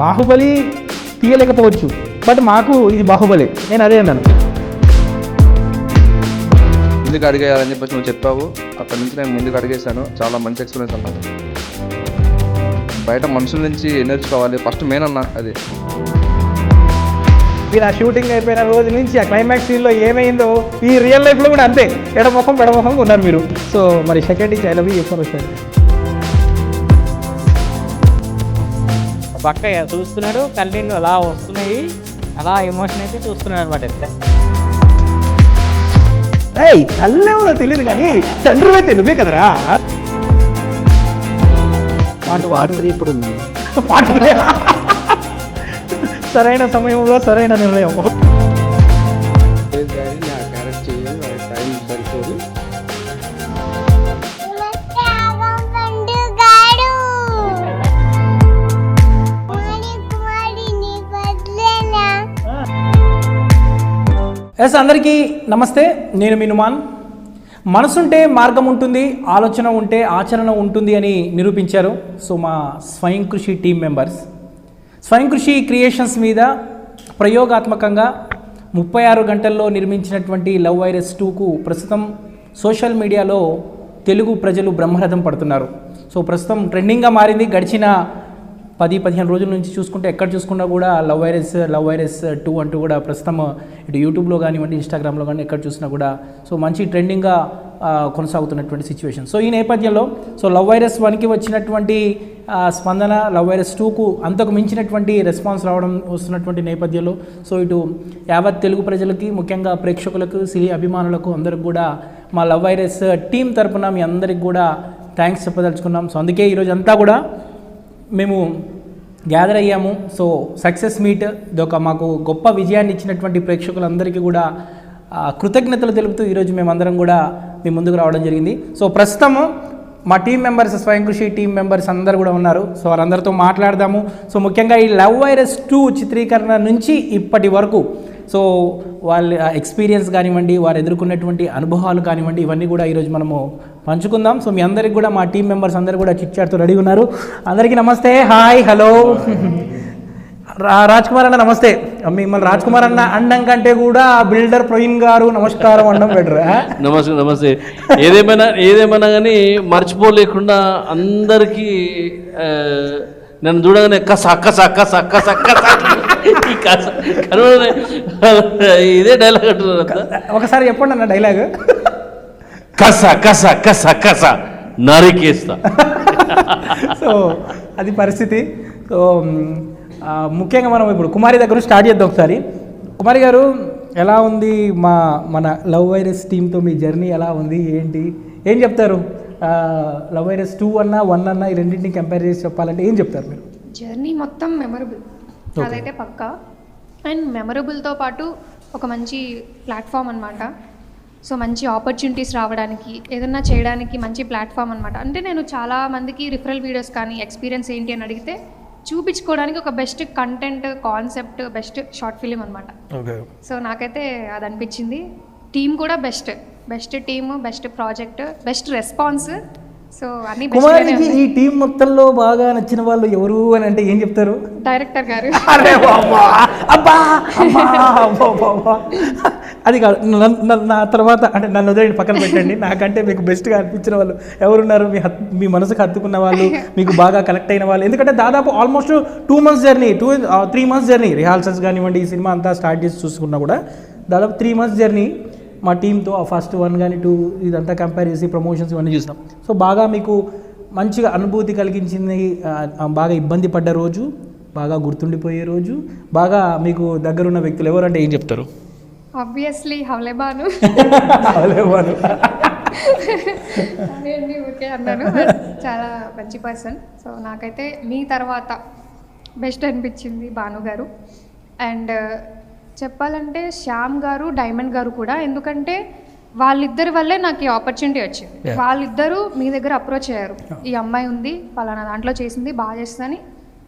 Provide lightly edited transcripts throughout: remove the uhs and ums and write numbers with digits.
Baahubali తీయలేకపోవచ్చు, but మాకు ఇది బాహుబలి. నేను అదే అన్నాను. ముందుకు అడిగేయాలని చెప్పేసి నువ్వు చెప్పావు. అక్కడి నుంచి నేను ముందుకు అడిగేశాను. చాలా మంచి ఎక్స్పీరియన్స్ అన్నమాట. బయట మనుషుల నుంచి నేర్చుకోవాలి ఫస్ట్ మెయిన్ అన్న అది. మీరు ఆ షూటింగ్ అయిపోయిన రోజు నుంచి ఆ క్లైమాక్స్ సీన్లో ఏమైందో ఈ రియల్ లైఫ్లో కూడా అంతే, పెడమొఖంగా ఉన్నారు మీరు. సో మరి సెకండ్ నుంచి ఐ లవ్ యూ చెప్పారు సార్. పక్క చూస్తున్నాడు, కంటిన్యూ అలా వస్తున్నాయి, అలా ఎమోషన్ అయితే చూస్తున్నాడు అనమాట. తల్లేమో తెలియదు కానీ తండ్రి అయితే నువ్వే కదరా. ఇప్పుడు సరైన సమయంలో సరైన నిర్ణయం. ఎస్, అందరికీ నమస్తే. నేను మీ నుమాన్. మనసుంటే మార్గం ఉంటుంది, ఆలోచన ఉంటే ఆచరణ ఉంటుంది అని నిరూపించారు. సో మా స్వయం కృషి టీం మెంబర్స్ స్వయం కృషి క్రియేషన్స్ మీద ప్రయోగాత్మకంగా 36 గంటల్లో నిర్మించినటువంటి లవ్ వైరస్ 2కు ప్రస్తుతం సోషల్ మీడియాలో తెలుగు ప్రజలు బ్రహ్మరథం పడుతున్నారు. సో ప్రస్తుతం ట్రెండింగ్గా మారింది. గడిచిన 10-15 రోజుల నుంచి చూసుకుంటే ఎక్కడ చూసుకున్నా కూడా లవ్ వైరస్ 2 అంటూ కూడా ప్రస్తుతం ఇటు యూట్యూబ్లో కానివ్వండి, ఇన్స్టాగ్రామ్లో కానీ ఎక్కడ చూసినా కూడా సో మంచి ట్రెండింగ్గా కొనసాగుతున్నటువంటి సిచ్యువేషన్. సో ఈ నేపథ్యంలో సో లవ్ వైరస్ 1కి వచ్చినటువంటి స్పందన లవ్ వైరస్ 2కు అంతకు మించినటువంటి రెస్పాన్స్ వస్తున్నటువంటి నేపథ్యంలో సో ఇటు యావత్ తెలుగు ప్రజలకి, ముఖ్యంగా ప్రేక్షకులకు, సినీ అభిమానులకు అందరికి కూడా మా లవ్ వైరస్ టీం తరపున మీ అందరికి కూడా థ్యాంక్స్ చెప్పదలుచుకున్నాం. సో అందుకే ఈరోజు అంతా కూడా మేము గ్యాదర్ అయ్యాము. సో సక్సెస్ మీట్ ఇదొక మాకు గొప్ప విజయాన్ని ఇచ్చినటువంటి ప్రేక్షకులందరికీ కూడా కృతజ్ఞతలు తెలుపుతూ ఈరోజు మేమందరం కూడా మీ ముందుకు రావడం జరిగింది. సో ప్రస్తుతము మా టీం మెంబర్స్, స్వయం కృషి టీం మెంబర్స్ అందరూ కూడా ఉన్నారు. సో వారందరితో మాట్లాడదాము. సో ముఖ్యంగా ఈ లవ్ వైరస్ 2 చిత్రీకరణ నుంచి ఇప్పటి వరకు సో వాళ్ళ ఎక్స్పీరియన్స్ కానివ్వండి, వారు ఎదుర్కొన్నటువంటి అనుభవాలు కానివ్వండి, ఇవన్నీ కూడా ఈరోజు మనము పంచుకుందాం. సో మీ అందరికి కూడా మా టీం మెంబర్స్ అందరూ కూడా చిట్చాట్తో రెడీ ఉన్నారు. అందరికీ నమస్తే, హాయ్, హలో. రాజ్ కుమార్ అన్న నమస్తే. మిమ్మల్ని రాజ్ కుమార్ అన్న అండం కంటే కూడా బిల్డర్ ప్రవీణ్ గారు నమస్కారం అండం బెటర్. నమస్తే. ఏదేమైనా కానీ మర్చిపోలేకుండా అందరికీ నన్ను చూడగానే ఇదే డైలాగ్ అంటున్నారు. ఒకసారి చెప్పండి అన్న డైలాగ్. కస నరికేస్తా. సో అది పరిస్థితి. సో ముఖ్యంగా మనం ఇప్పుడు కుమారి దగ్గర స్టార్ట్ చేద్దాం ఒకసారి. కుమారి గారు, ఎలా ఉంది మన లవ్ వైరస్ టీంతో మీ జర్నీ ఎలా ఉంది, ఏంటి, ఏం చెప్తారు? లవ్ వైరస్ 2 అన్నా 1 అన్నా ఈ రెండింటిని కంపేర్ చేసి చెప్పాలంటే ఏం చెప్తారు మీరు? జర్నీ మొత్తం మెమరబుల్, అదైతే పక్కా. అండ్ మెమరబుల్తో పాటు ఒక మంచి ప్లాట్ఫామ్ అనమాట. సో మంచి ఆపర్చునిటీస్ రావడానికి, ఏదన్నా చేయడానికి మంచి ప్లాట్ఫామ్ అనమాట. అంటే నేను చాలా మందికి రిఫరల్ వీడియోస్ కానీ ఎక్స్పీరియన్స్ ఏంటి అని అడిగితే చూపించుకోవడానికి ఒక best content, concept, best short film అనమాట. సో నాకైతే అది అనిపించింది. టీం కూడా best team, best project, best response. So అన్ని కుమారికి ఈ టీం మొత్తంలో బాగా నచ్చిన వాళ్ళు ఎవరు అని అంటే ఏం చెప్తారు? డైరెక్టర్ గారు. అది కాదు, నా తర్వాత అంటే నన్ను వదిలేండి, పక్కన పెట్టండి. నాకంటే మీకు బెస్ట్గా అనిపించిన వాళ్ళు ఎవరున్నారు? మీ మనసుకు హత్తుకున్న వాళ్ళు, మీకు బాగా కనెక్ట్ అయిన వాళ్ళు. ఎందుకంటే దాదాపు almost 2 months journey, 3 months journey, rehearsals కానివ్వండి, ఈ సినిమా అంతా స్టార్ట్ చేసి చూసుకున్నా కూడా దాదాపు 3 months జర్నీ మా టీంతో. ఫస్ట్ 1 కానీ 2 ఇదంతా కంపేర్ చేసి ప్రమోషన్స్ ఇవన్నీ చూసాం. సో బాగా మీకు మంచిగా అనుభూతి కలిగించింది, బాగా ఇబ్బంది పడ్డ రోజు, బాగా గుర్తుండిపోయే రోజు, బాగా మీకు దగ్గరున్న వ్యక్తులు ఎవరు అంటే ఏం చెప్తారు? ఆబ్వియస్లీ హవలేబాను. ఓకే అన్నాను, చాలా మంచి పర్సన్. సో నాకైతే మీ తర్వాత బెస్ట్ అనిపించింది భాను గారు. అండ్ చెప్పాలంటే శ్యామ్ గారు, డైమండ్ గారు కూడా. ఎందుకంటే వాళ్ళిద్దరి వల్లే నాకు ఈ ఆపర్చునిటీ వచ్చింది. వాళ్ళిద్దరూ మీ దగ్గర అప్రోచ్ అయ్యారు, ఈ అమ్మాయి ఉంది పలానా దాంట్లో చేసింది, బాగా చేస్తుందని.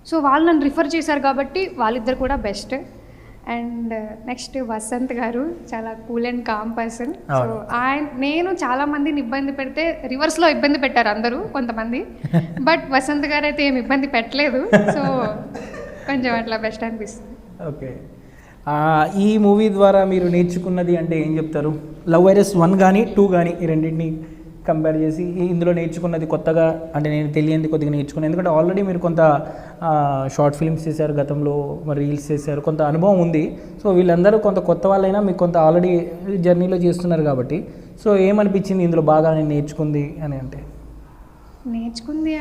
సో వాళ్ళు నన్ను రిఫర్ చేశారు కాబట్టి వాళ్ళిద్దరు కూడా బెస్ట్. అండ్ నెక్స్ట్ వసంత్ గారు చాలా cool and calm person. So నేను చాలా మందిని ఇబ్బంది పెడితే రివర్స్లో ఇబ్బంది పెట్టారు అందరూ కొంతమంది, బట్ వసంత్ గారు అయితే ఏమి ఇబ్బంది పెట్టలేదు. సో కొంచెం అట్లా బెస్ట్ అనిపిస్తుంది. ఓకే. ఈ మూవీ ద్వారా మీరు నేర్చుకున్నది అంటే ఏం చెప్తారు? లవ్ వైరస్ 1 కానీ 2 కానీ ఈ రెండింటిని కంపేర్ చేసి ఇందులో నేర్చుకున్నది కొత్తగా అంటే నేను తెలియంది కొద్దిగా నేర్చుకున్నాను. ఎందుకంటే ఆల్రెడీ మీరు కొంత షార్ట్ ఫిల్మ్స్ చేశారు, గతంలో మరి రీల్స్ చేశారు, కొంత అనుభవం ఉంది. సో వీళ్ళందరూ కొంత కొత్త వాళ్ళైనా మీకు కొంత ఆల్రెడీ జర్నీలో చేస్తున్నారు కాబట్టి సో ఏమనిపించింది ఇందులో బాగా నేను నేర్చుకుంది అని అంటే? నేర్చుకుంది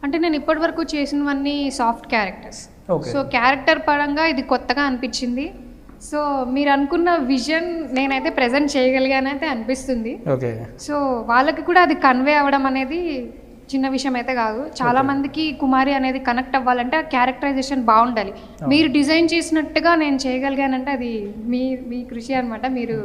అంటే నేను ఇప్పటివరకు చేసినవన్నీ soft characters. Okay. So character పరంగా ఇది కొత్తగా అనిపించింది. సో మీరు అనుకున్న విజన్ నేనైతే ప్రజెంట్ చేయగలిగానైతే అనిపిస్తుంది. ఓకే. సో వాళ్ళకి కూడా అది కన్వే అవ్వడం అనేది చిన్న విషయం అయితే కాదు. చాలా మందికి కుమారి అనేది కనెక్ట్ అవ్వాలంటే ఆ క్యారెక్టరైజేషన్ బాగుండాలి. మీరు డిజైన్ చేసినట్టుగా నేను చేయగలిగానంటే అది మీ కృషి అనమాట. మీరు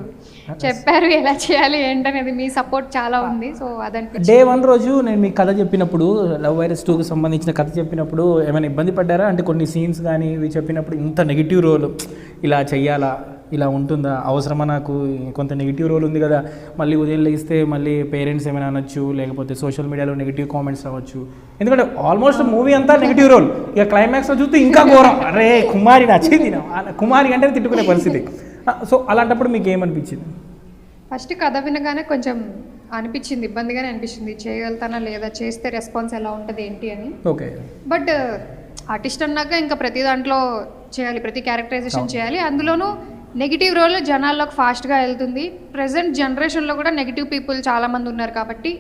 చెప్పారు ఎలా చేయాలి ఏంటనేది, మీ సపోర్ట్ చాలా ఉంది. సో అదంటే డే 1 రోజు నేను మీకు కథ చెప్పినప్పుడు, లవ్ వైరస్ 2కి సంబంధించిన కథ చెప్పినప్పుడు ఏమైనా ఇబ్బంది పడ్డారా? అంటే కొన్ని సీన్స్ కానీ ఇవి చెప్పినప్పుడు ఇంత నెగిటివ్ రోల్ ఇలా చెయ్యాలా, ఇలా ఉంటుందా, అవసరమా, నాకు కొంత నెగిటివ్ రోల్ ఉంది కదా, మళ్ళీ ఉదయం లేస్తే మళ్ళీ పేరెంట్స్ ఏమైనా అనొచ్చు, లేకపోతే సోషల్ మీడియాలో నెగిటివ్ కామెంట్స్ రావచ్చు. ఎందుకంటే ఆల్మోస్ట్ మూవీ అంతా నెగిటివ్ రోల్. ఇక క్లైమాక్స్లో చూస్తే ఇంకా ఘోరం, అరే కుమారి నచ్చింది, కుమారి అంటే తిట్టుకునే పరిస్థితి. సో అలాంటప్పుడు మీకు ఏమనిపించింది? ఫస్ట్ కథ వినగానే కొంచెం అనిపించింది, ఇబ్బందిగానే అనిపించింది. చేయగలుగుతానా లేదా, చేస్తే రెస్పాన్స్ ఎలా ఉంటుంది ఏంటి అని. ఓకే. బట్ ఆర్టిస్ట్ అన్నాక ఇంకా ప్రతి దాంట్లో చేయాలి, ప్రతి క్యారెక్టరైజేషన్ చేయాలి. అందులోనూ నెగిటివ్ రోల్ జనాల్లోకి ఫాస్ట్గా వెళ్తుంది. ప్రజెంట్ జనరేషన్లో కూడా నెగిటివ్ పీపుల్ చాలామంది ఉన్నారు కాబట్టి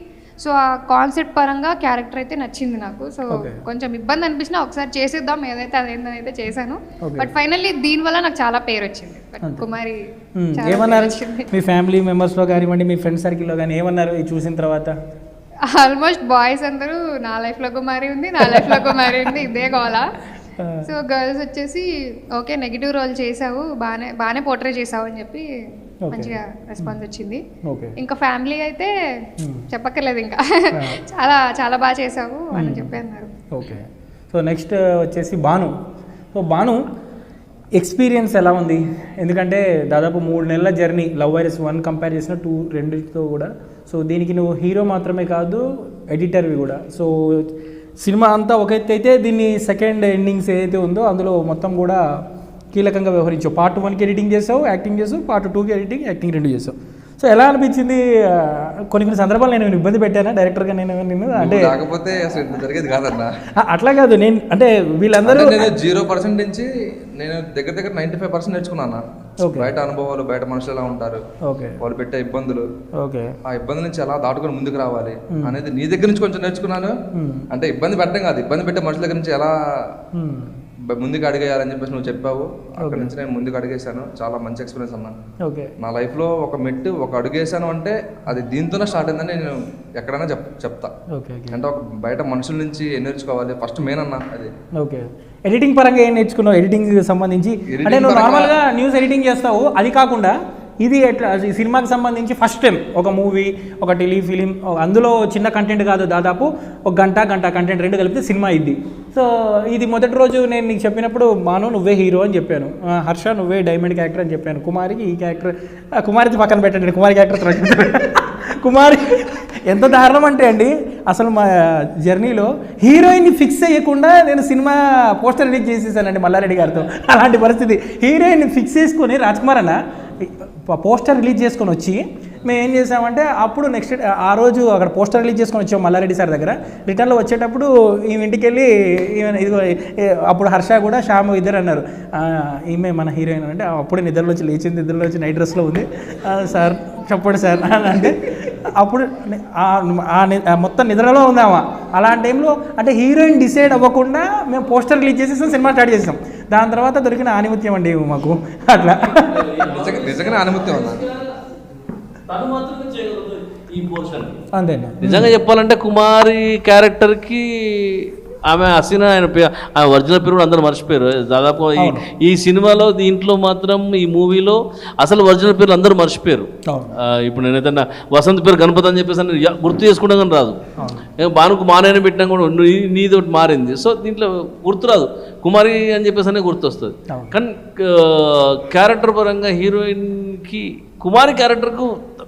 సో ఆ కాన్సెప్ట్ పరంగా క్యారెక్టర్ అయితే నచ్చింది నాకు. సో కొంచెం ఇబ్బంది అనిపించినా ఒకసారి చేసేద్దాం ఏదైతే అదేందనైతే చేశాను. బట్ ఫైనల్లీ దీనివల్ల నాకు చాలా పేరు వచ్చింది. కుమారి ఏమన్నారు మీ ఫ్యామిలీ మెంబర్స్లో కానివ్వండి, మీ ఫ్రెండ్ సర్కిల్లో కానీ ఏమన్నారు ఇది చూసిన తర్వాత? ఆల్మోస్ట్ బాయ్స్ అందరూ నా లైఫ్లో కుమారి ఉంది, నా లైఫ్లో కుమారి ఉంది, ఇదే గోలా. సో గర్ల్స్ వచ్చేసి ఓకే నెగిటివ్ రోల్ చేసావు, బాగానే పోర్ట్రే చేసావు అని చెప్పి మంచిగా రెస్పాన్స్ వచ్చింది. ఇంకా ఫ్యామిలీ అయితే చెప్పక్కర్లేదు, ఇంకా చాలా చాలా బాగా చేసావు అని చెప్పి అన్నారు. ఓకే. సో నెక్స్ట్ వచ్చేసి భాను. సో భాను ఎక్స్పీరియన్స్ ఎలా ఉంది? ఎందుకంటే దాదాపు 3 నెలల జర్నీ, లవ్ వైరస్ 1 కంపేర్ చేసిన 2 రెండింటితో కూడా. సో దీనికి నువ్వు హీరో మాత్రమే కాదు, ఎడిటర్వి కూడా. సో సినిమా అంతా ఒక ఎత్తు అయితే దీన్ని సెకండ్ ఎండింగ్స్ ఏదైతే ఉందో అందులో మొత్తం కూడా కీలకంగా వ్యవహరించావు. పార్ట్ 1కి ఎడిటింగ్ చేసావు, యాక్టింగ్ చేసావు, పార్ట్ 2కి ఎడిటింగ్, యాక్టింగ్ 2 చేసావు. సో ఎలా అనిపించింది? కొన్ని ఇబ్బంది నేను ఇబ్బంది పెట్టానా డైరెక్టర్గా? నేను అంటే కాకపోతే అసలు ఇంత జరిగేది కాదన్నా. అట్లా కాదు, నేను అంటే వీళ్ళందరూ నేను 0% నుంచి నేను దగ్గర 95% నేర్చుకున్నాను. బయట అనుభవాలు, బయట మనుషులు ఎలా ఉంటారు, వాళ్ళు పెట్టే ఇబ్బందులు, ఆ ఇబ్బంది నుంచి ఎలా దాటుకొని ముందుకు రావాలి అనేది నీ దగ్గర నుంచి కొంచెం నేర్చుకున్నాను. అంటే ఇబ్బంది పెట్టడం కాదు, ఇబ్బంది పెట్టే మనుషుల దగ్గర నుంచి ఎలా ముందుకు అడిగేయాలని చెప్పేసి నువ్వు చెప్పావు. అక్కడ నుంచి నేను ముందుకు అడిగేశాను. చాలా మంచి ఎక్స్పీరియన్స్ అన్నా. నా లైఫ్లో ఒక మెట్టు ఒక అడుగేసాను అంటే అది దీంతోనే స్టార్ట్ అయిందని నేను ఎక్కడైనా చెప్తా. అంటే ఒక బయట మనుషుల నుంచి ఏం నేర్చుకోవాలి ఫస్ట్ మెయిన్ అన్నా అది. ఓకే. ఎడిటింగ్ పరంగా ఏం నేర్చుకున్నావు? ఎడిటింగ్ సంబంధించి అంటే నువ్వు నార్మల్గా న్యూస్ ఎడిటింగ్ చేస్తావు, అది కాకుండా ఇది ఎట్లా సినిమాకి సంబంధించి ఫస్ట్ టైం ఒక మూవీ, ఒక టెలిఫిలిం, అందులో చిన్న కంటెంట్ కాదు, దాదాపు 1 గంట కంటెంట్ 2 కలిపితే సినిమా ఇది. సో ఇది మొదటి రోజు నేను నీకు చెప్పినప్పుడు మాను నువ్వే హీరో అని చెప్పాను, హర్ష నువ్వే డైమండ్ క్యారెక్టర్ అని చెప్పాను, కుమారికి ఈ క్యారెక్టర్, కుమారితో పక్కన పెట్టండి, కుమారి క్యారెక్టర్ కుమారి ఎంత దారుణం అంటే అండి, అసలు మా జర్నీలో హీరోయిన్ని ఫిక్స్ చేయకుండా నేను సినిమా పోస్టర్ రిలీజ్ చేసేసానండి మల్లారెడ్డి గారితో. అలాంటి పరిస్థితి. హీరోయిన్ని ఫిక్స్ చేసుకొని రాజ్ కుమార్ అన్న పోస్టర్ రిలీజ్ చేసుకొని వచ్చి మేము ఏం చేసామంటే అప్పుడు నెక్స్ట్ ఆ రోజు అక్కడ పోస్టర్ రిలీజ్ చేసుకొని వచ్చాం మల్లారెడ్డి సార్ దగ్గర. రిటర్న్లో వచ్చేటప్పుడు ఈమె ఇంటికి వెళ్ళి ఇదిగో అప్పుడు హర్ష కూడా శ్యామ్ ఇద్దరు అన్నారు ఈమె మన హీరోయిన్ అంటే, అప్పుడే నిద్రలోంచి లేచింది, నిద్రలోంచి నైట్ డ్రెస్లో ఉంది. సార్ చెప్పండి సార్ అంటే అప్పుడు మొత్తం నిద్రలో ఉందామా. అలాంటి టైంలో అంటే హీరోయిన్ డిసైడ్ అవ్వకుండా మేము పోస్టర్ రిలీజ్ చేసేసాం, సినిమా స్టార్ట్ చేసాం. దాని తర్వాత దొరికిన ఆనిముత్యం అండి మాకు. అట్లా నిజంగా ఆనిముత్యం అంతే. నిజంగా చెప్పాలంటే కుమారి క్యారెక్టర్కి ఆమె హసీనా ఆయన ఒరిజినల్ పేరు కూడా అందరూ మర్చిపోయారు దాదాపు. ఈ సినిమాలో దీంట్లో మాత్రం ఈ మూవీలో అసలు ఒరిజినల్ పేర్లు అందరూ మర్చిపోయారు. ఇప్పుడు నేను ఏదన్నా వసంత్ పేరు గణపతి అని చెప్పేసి గుర్తు చేసుకుంటాం కానీ రాదు. బానుకు మానైనా పెట్టినా కూడా నీది ఒకటి మారింది. సో దీంట్లో గుర్తు రాదు, కుమారి అని చెప్పేసి అనే గుర్తు వస్తుంది. కానీ క్యారెక్టర్ పరంగా హీరోయిన్కి కుమారి క్యారెక్టర్కు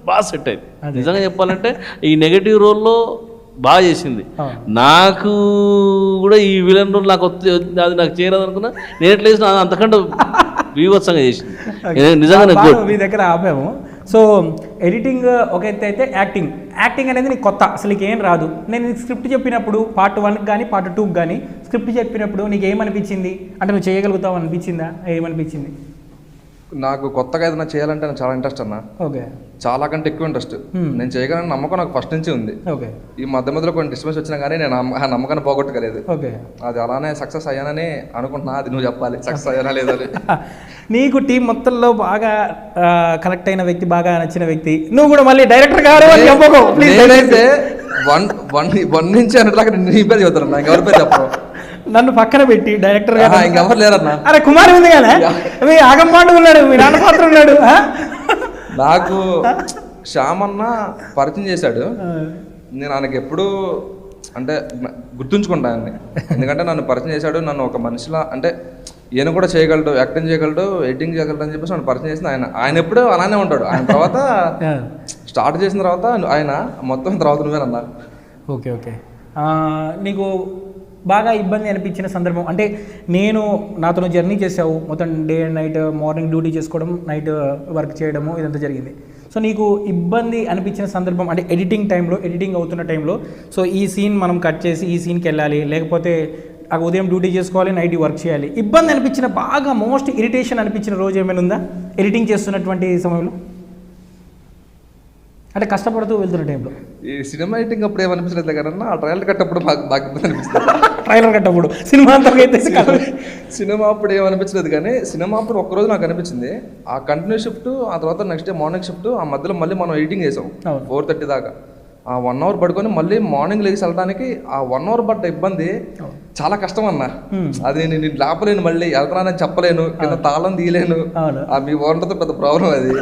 బాగా సెట్ అయింది. నిజంగా చెప్పాలంటే ఈ నెగటివ్ రోల్లో బాగా చేసింది. నాకు కూడా ఈ విలన్ రోల్ నాకు అది నాకు చేయరాదు అనుకున్నా, నేను ఎట్లా చేసిన అంతకంటే వివత్సంగా చేసింది. నిజంగా మీ దగ్గర ఆపాము. సో ఎడిటింగ్ ఒక ఎత్తు అయితే యాక్టింగ్ అనేది నీకు కొత్త, అసలు నీకు ఏం రాదు. నేను నీకు స్క్రిప్ట్ చెప్పినప్పుడు పార్ట్ 1కి కానీ పార్ట్ 2కి కానీ స్క్రిప్ట్ చెప్పినప్పుడు నీకు ఏమనిపించింది? అంటే నువ్వు చేయగలుగుతావు అనిపించిందా? ఏమనిపించింది? నాకు కొత్తగా ఏదైనా చేయాలంటే నాకు చాలా ఇంట్రెస్ట్ అన్న. ఓకే. చాలా కంటే ఎక్కువ ఇంట్రెస్ట్. నేను చేయగలను నమ్మకం నాకు ఫస్ట్ నుంచి ఉంది. ఓకే. ఈ మధ్యలో కొన్ని డిస్టర్బెన్స్ వచ్చినా కానీ నేను ఆ నమ్మకాన్ని పోగొట్టుకోలేదు. ఓకే. అది అలానే సక్సెస్ అయ్యానని అనుకుంటున్నా. అది నువ్వు చెప్పాలి సక్సెస్ అయ్యానా లేదని. నీకు టీం మొత్తంలో బాగా కనెక్ట్ అయిన వ్యక్తి, బాగా నచ్చిన వ్యక్తి, నువ్వు కూడా మళ్ళీ డైరెక్టర్ గారు అని చెప్పకు. నేనైతే 1 నుంచి 100 దాకా నీ పేరు చెబుతాను, నాకు ఎవరి పేరు చెప్పను. నన్ను పక్కన పెట్టి డైరెక్టర్ గారు ఇంకెవరు లేరన్నా. అరే కుమార్ ఉంది కదా, మీ ఆగంపాండు ఉన్నాడు, మీ నాన్న పాత్ర ఉన్నాడు. నాకు శ్యామ్ అన్న పరిచయం చేశాడు. నేను ఆయనకి ఎప్పుడు అంటే గుర్తుంచుకుంటాను, ఎందుకంటే నన్ను పరిచయం చేశాడు. నన్ను ఒక మనిషిలా అంటే ఈయన కూడా చేయగలడు, యాక్టింగ్ చేయగలడు, ఎడిటింగ్ చేయగలడు అని చెప్పేసి నన్ను పరిచయం చేసిన ఆయన ఎప్పుడూ అలానే ఉంటాడు. ఆయన తర్వాత స్టార్ట్ చేసిన తర్వాత ఆయన మొత్తం తర్వాత నువ్వేనన్నా. ఓకే. ఓకే. నీకు బాగా ఇబ్బంది అనిపించిన సందర్భం అంటే, నేను నాతో జర్నీ చేసావు మొత్తం day and night, morning duty చేసుకోవడం, నైట్ వర్క్ చేయడము, ఇదంతా జరిగింది. సో నీకు ఇబ్బంది అనిపించిన సందర్భం అంటే ఎడిటింగ్ అవుతున్న టైంలో, సో ఈ సీన్ మనం కట్ చేసి ఈ సీన్కి వెళ్ళాలి, లేకపోతే ఉదయం డ్యూటీ చేసుకోవాలి, నైట్ వర్క్ చేయాలి, ఇబ్బంది అనిపించిన బాగా మోస్ట్ ఇరిటేషన్ అనిపించిన రోజు ఏమైనా ఉందా ఎడిటింగ్ చేస్తున్నటువంటి సమయంలో? అంటే కష్టపడుతూ వెళ్తున్న టైంలో. ఈ సినిమా ఎడిటింగ్ అప్పుడు ఏమనిపించలేదు కదన్నా, ఆ ట్రైలర్ కట్టప్పుడు బాగా ఇబ్బంది అనిపిస్తుంది. ట్రైలర్ కట్టప్పుడు సినిమా అప్పుడు ఏమనిపించలేదు, కానీ సినిమా అప్పుడు ఒక్కరోజు నాకు అనిపించింది. ఆ కంటిన్యూ షిఫ్ట్, ఆ తర్వాత నెక్స్ట్ డే మార్నింగ్ షిఫ్ట్, ఆ మధ్యలో మళ్ళీ మనం ఎడిటింగ్ చేసాం 4:30 దాకా. ఆ 1 అవర్ పడుకొని మళ్ళీ మార్నింగ్ లేచి వెళ్ళడానికి ఆ 1 అవర్ పడ్డ ఇబ్బంది చాలా కష్టం అన్న. అది నేను లేపలేను, మళ్ళీ వెళ్తున్నానని చెప్పలేను, కింద తాళం తీయలేను. మీ ఓనర్తో పెద్ద ప్రాబ్లం అది.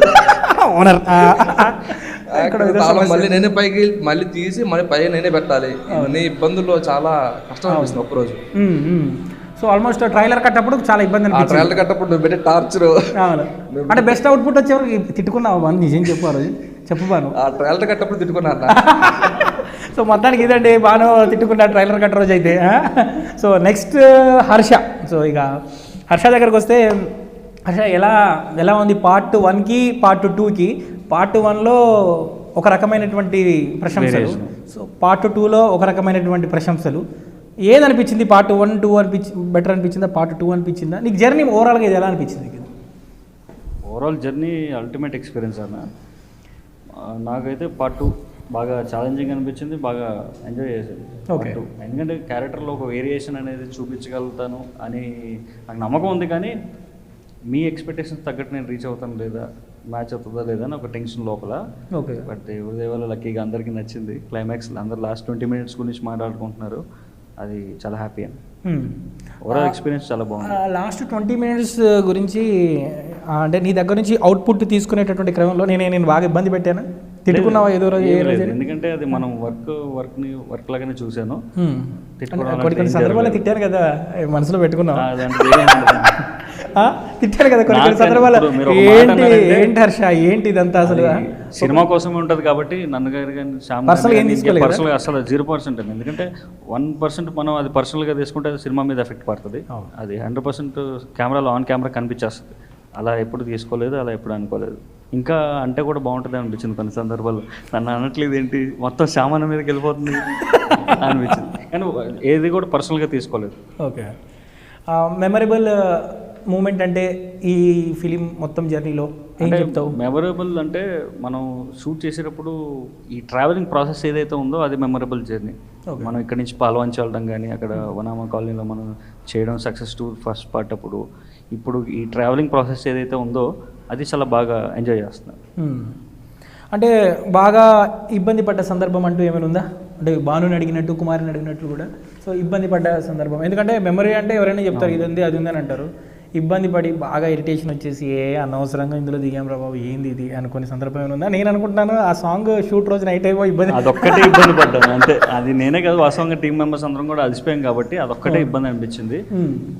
తాళం మళ్ళీ నేనే పైకి మళ్ళీ తీసి మళ్ళీ పైకి నేనే పెట్టాలి. అన్ని ఇబ్బందుల్లో చాలా కష్టం అనిపిస్తుంది ఒక్కరోజు. సో ఆల్మోస్ట్ ట్రైలర్ కట్టప్పుడు చాలా ఇబ్బంది అనిపిస్తుంది. ట్రైలర్ కట్టప్పుడు నువ్వు పెట్టే టార్చర్. అంటే బెస్ట్ అవుట్పుట్ వచ్చేవరకు తిట్టుకున్నావు బాను, నిజం చెప్పారు చెప్పబాను. ఆ ట్రైలర్ కట్టప్పుడు తిట్టుకున్నా. సో మొత్తానికి ఇదండి బాను తిట్టుకున్న ట్రైలర్ కట్ట రోజు అయితే. So next Harsha. సో ఇక హర్ష దగ్గరకు వస్తే, హర్ష ఎలా ఉంది పార్ట్ 1కి పార్ట్ 2కి? పార్ట్ 1లో ఒక రకమైనటువంటి ప్రశంసలు, సో పార్ట్ 2లో ఒక రకమైనటువంటి ప్రశంసలు. ఏదనిపించింది? పార్ట్ 1, 2 బెటర్ అనిపించిందా, పార్ట్ 2 అనిపించిందా? నీకు జర్నీ ఓవరాల్గా ఇది ఎలా అనిపించింది? ఓవరాల్ జర్నీ అల్టిమేట్ ఎక్స్పీరియన్స్ అన్న. నాకైతే పార్ట్ 2 బాగా ఛాలెంజింగ్ అనిపించింది, బాగా ఎంజాయ్ చేశాను పార్ట్ 2. ఎందుకంటే క్యారెక్టర్లో ఒక వేరియేషన్ అనేది చూపించగలుగుతాను అని నాకు నమ్మకం ఉంది, కానీ మీ ఎక్స్పెక్టేషన్స్ తగ్గట్టు నేను రీచ్ అవుతాను లేదా, మ్యాచ్ అవుతుందా లేదా అని ఒక టెన్షన్ లోపల. ఓకే. బట్ దేవుడి వల్ల లక్కీగా అందరికీ నచ్చింది. క్లైమాక్స్ అందరు లాస్ట్ 20 minutes గురించి మాట్లాడుకుంటున్నారు, అది చాలా హ్యాపీ అని. ఓవరాల్ ఎక్స్పీరియన్స్ చాలా బాగుంది. లాస్ట్ 20 minutes గురించి అంటే నీ దగ్గర నుంచి అవుట్పుట్ తీసుకునేటటువంటి క్రమంలో నేను బాగా ఇబ్బంది పెట్టాను, తిట్టుకున్నావా ఏదో రోజు? ఎందుకంటే అది మనం వర్క్ లాగానే చూశాను. కొన్ని సందర్భాల్లో తిట్టాను కదా, మనసులో పెట్టుకున్నావు. తిట్టాను కదా కొన్ని సందర్భాల్లో. ఏంటి హర్ష, ఏంటి ఇదంతా అసలు? సినిమా కోసమే ఉంటుంది కాబట్టి నన్ను గారు కానీ పర్సనల్గా అసలు 0% అండి. ఎందుకంటే 1% మనం అది పర్సనల్గా తీసుకుంటే అది సినిమా మీద ఎఫెక్ట్ పడుతుంది. అది 100% కెమెరాలో ఆన్ కెమెరా కనిపించేస్తుంది. అలా ఎప్పుడు తీసుకోలేదు, అలా ఎప్పుడు అనుకోలేదు. ఇంకా అంటే కూడా బాగుంటుంది అనిపించింది కొన్ని సందర్భాల్లో. నన్ను అనట్లేదు ఏంటి, మొత్తం సామాన్ మీదకి వెళ్ళిపోతుంది అనిపించింది, కానీ ఏది కూడా పర్సనల్గా తీసుకోలేదు. ఓకే. మెమరబుల్ మూమెంట్ అంటే ఈ ఫిలిం మొత్తం జర్నీలో ఏం చెప్తావు? మెమరబుల్ అంటే మనం షూట్ చేసేటప్పుడు ఈ ట్రావెలింగ్ ప్రాసెస్ ఏదైతే ఉందో అది మెమరబుల్ జర్నీ. మనం ఇక్కడ నుంచి పాల్వంచి వెళ్ళడం కానీ, అక్కడ వనామా కాలనీలో మనం చేయడం సక్సెస్ టూర్ ఫస్ట్ పార్ట్ అప్పుడు, ఇప్పుడు ఈ ట్రావెలింగ్ ప్రాసెస్ ఏదైతే ఉందో అది చాలా బాగా ఎంజాయ్ చేస్తున్నాను. అంటే బాగా ఇబ్బంది పడ్డ సందర్భం అంటూ ఏమైనా ఉందా? అంటే భానుని అడిగినట్టు, కుమారిని అడిగినట్లు కూడా సో ఇబ్బంది పడ్డ సందర్భం. ఎందుకంటే మెమరీ అంటే ఎవరైనా చెప్తారు ఇది ఉంది అది ఉంది అని అంటారు. ఇబ్బంది పడి బాగా ఇరిటేషన్ వచ్చేసి అనవసరంగా ఇందులో దిగాం రా బాబు ఏంది ఇది అనుకునే సందర్భం ఏమైనా ఉందా? నేను అనుకుంటున్నాను ఆ సాంగ్ షూట్ రోజు నైట్ అయిపో ఇబ్బంది, అదొక్కటే ఇబ్బంది పడ్డాను అంతే. అది నేనే కాదు, వాస్తవంగా టీం మెంబర్స్ అందరం కూడా అలసిపోయాం కాబట్టి అదొక్కటే ఇబ్బంది అనిపించింది.